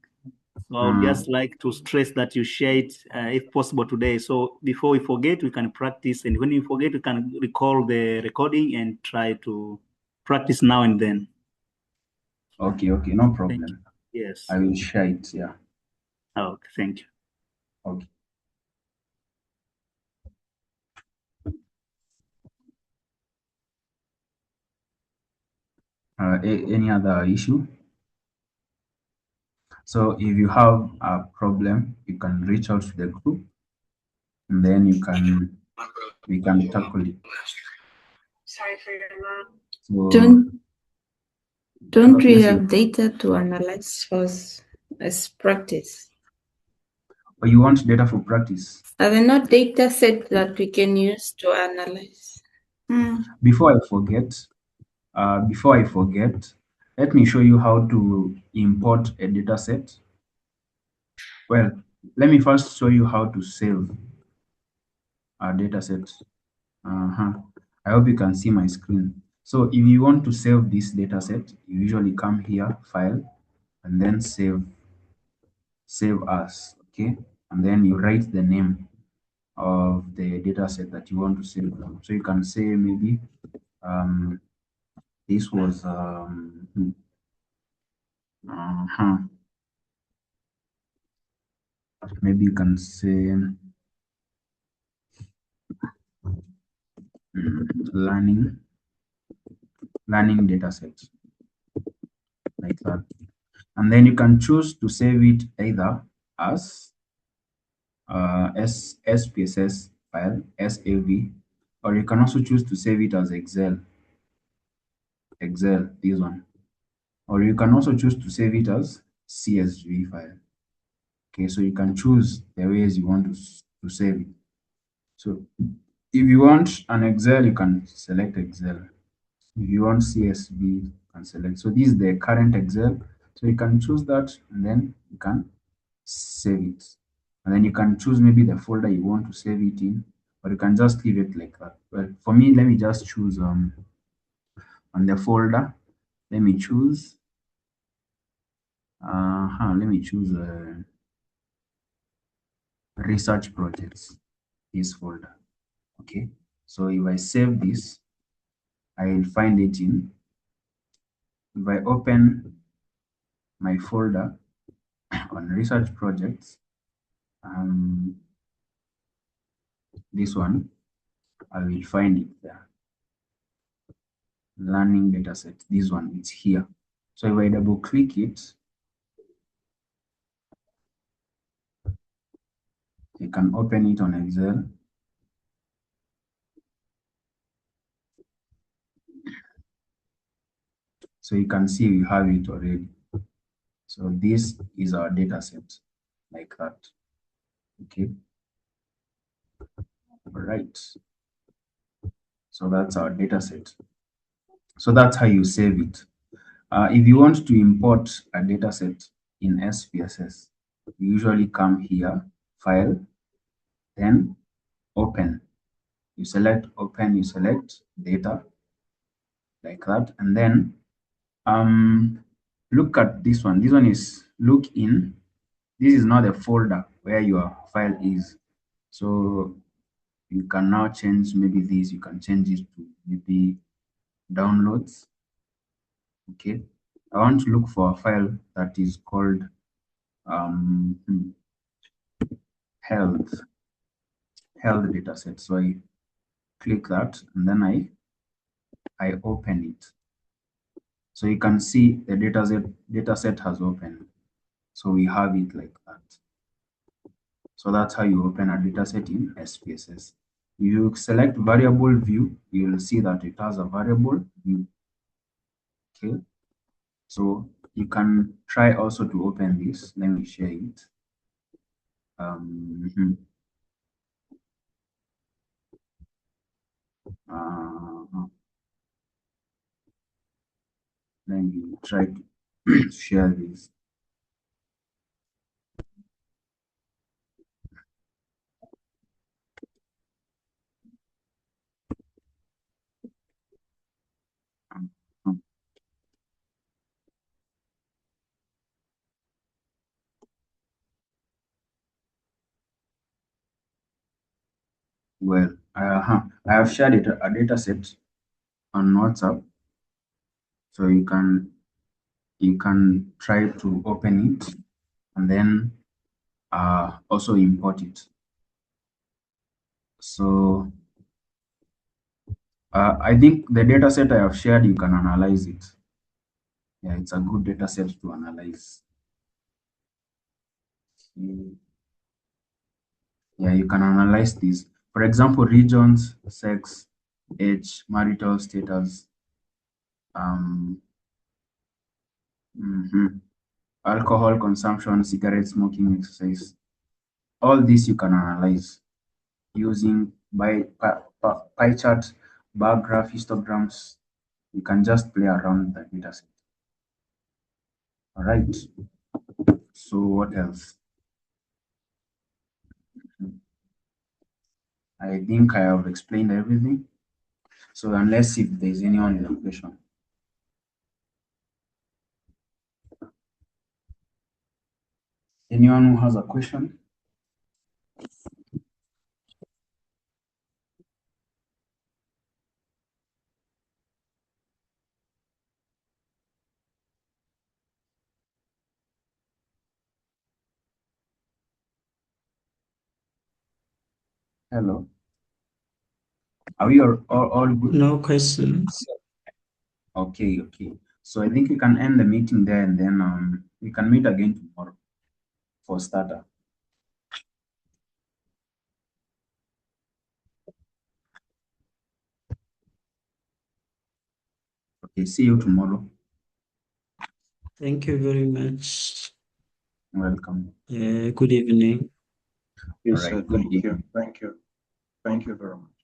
So I would just like to stress that you share it if possible today. So before we forget, we can practice. And when you forget, we can recall the recording and try to practice now and then. Okay, no problem. Yes. I will share it, yeah. Okay, thank you. Okay. Any other issue? So if you have a problem, you can reach out to the group, and then we can tackle it. Sorry for your mom. So, don't we have data to analyze as practice? Or you want data for practice? Are there not data sets that we can use to analyze? Before I forget, let me show you how to import a data set. Well, let me first show you how to save our data set. I hope you can see my screen. So if you want to save this data set, you usually come here, file, and then save as, okay? And then you write the name of the data set that you want to save. So you can say maybe this was maybe you can say learning data set, like that. And then you can choose to save it either as SPSS file, SAV, or you can also choose to save it as Excel, this one. Or you can also choose to save it as CSV file. Okay, so you can choose the ways you want to save it. So if you want an Excel, you can select Excel. If you want CSV, you can select. So this is the current Excel. So you can choose that, and then you can save it. And then you can choose maybe the folder you want to save it in, or you can just leave it like that. Well, for me, let me just choose on the folder. Let me choose. Let me choose research projects, this folder. Okay, so if I save this, I will find it in. If I open my folder on research projects, this one, I will find it there. Learning dataset, this one, it's here. So if I double click it, you can open it on Excel. So you can see we have it already. So this is our data set, like that. Okay. All right. So that's our data set. So that's how you save it. If you want to import a data set in SPSS, you usually come here, File, then Open. You select Open, you select Data, like that, and then look at this one. This one is look in. This is not a folder where your file is. So you can now change maybe this, you can change it to maybe downloads. Okay, I want to look for a file that is called health dataset. So I click that and then I open it. So you can see the dataset has opened. So we have it like that. So that's how you open a dataset in SPSS. If you select variable view, you will see that it has a variable view. Okay, so you can try also to open this. Let me share it. Let me try to share this. Well, I have shared a data set on WhatsApp, so you can try to open it and then also import it. So I think the data set I have shared, you can analyze it. Yeah, it's a good data set to analyze. Yeah, you can analyze this. For example, regions, sex, age, marital status, alcohol consumption, cigarette smoking, exercise. All this you can analyze using pie chart, bar graph, histograms. You can just play around the data set. All right. So what else? I think I have explained everything. So unless if there's anyone with a question. Anyone who has a question? Hello. Are we all good? No questions. Okay. So I think we can end the meeting there and then we can meet again tomorrow for starter. Okay, see you tomorrow. Thank you very much. Welcome. Good evening. Yes, All right. thank you. Thank you very much.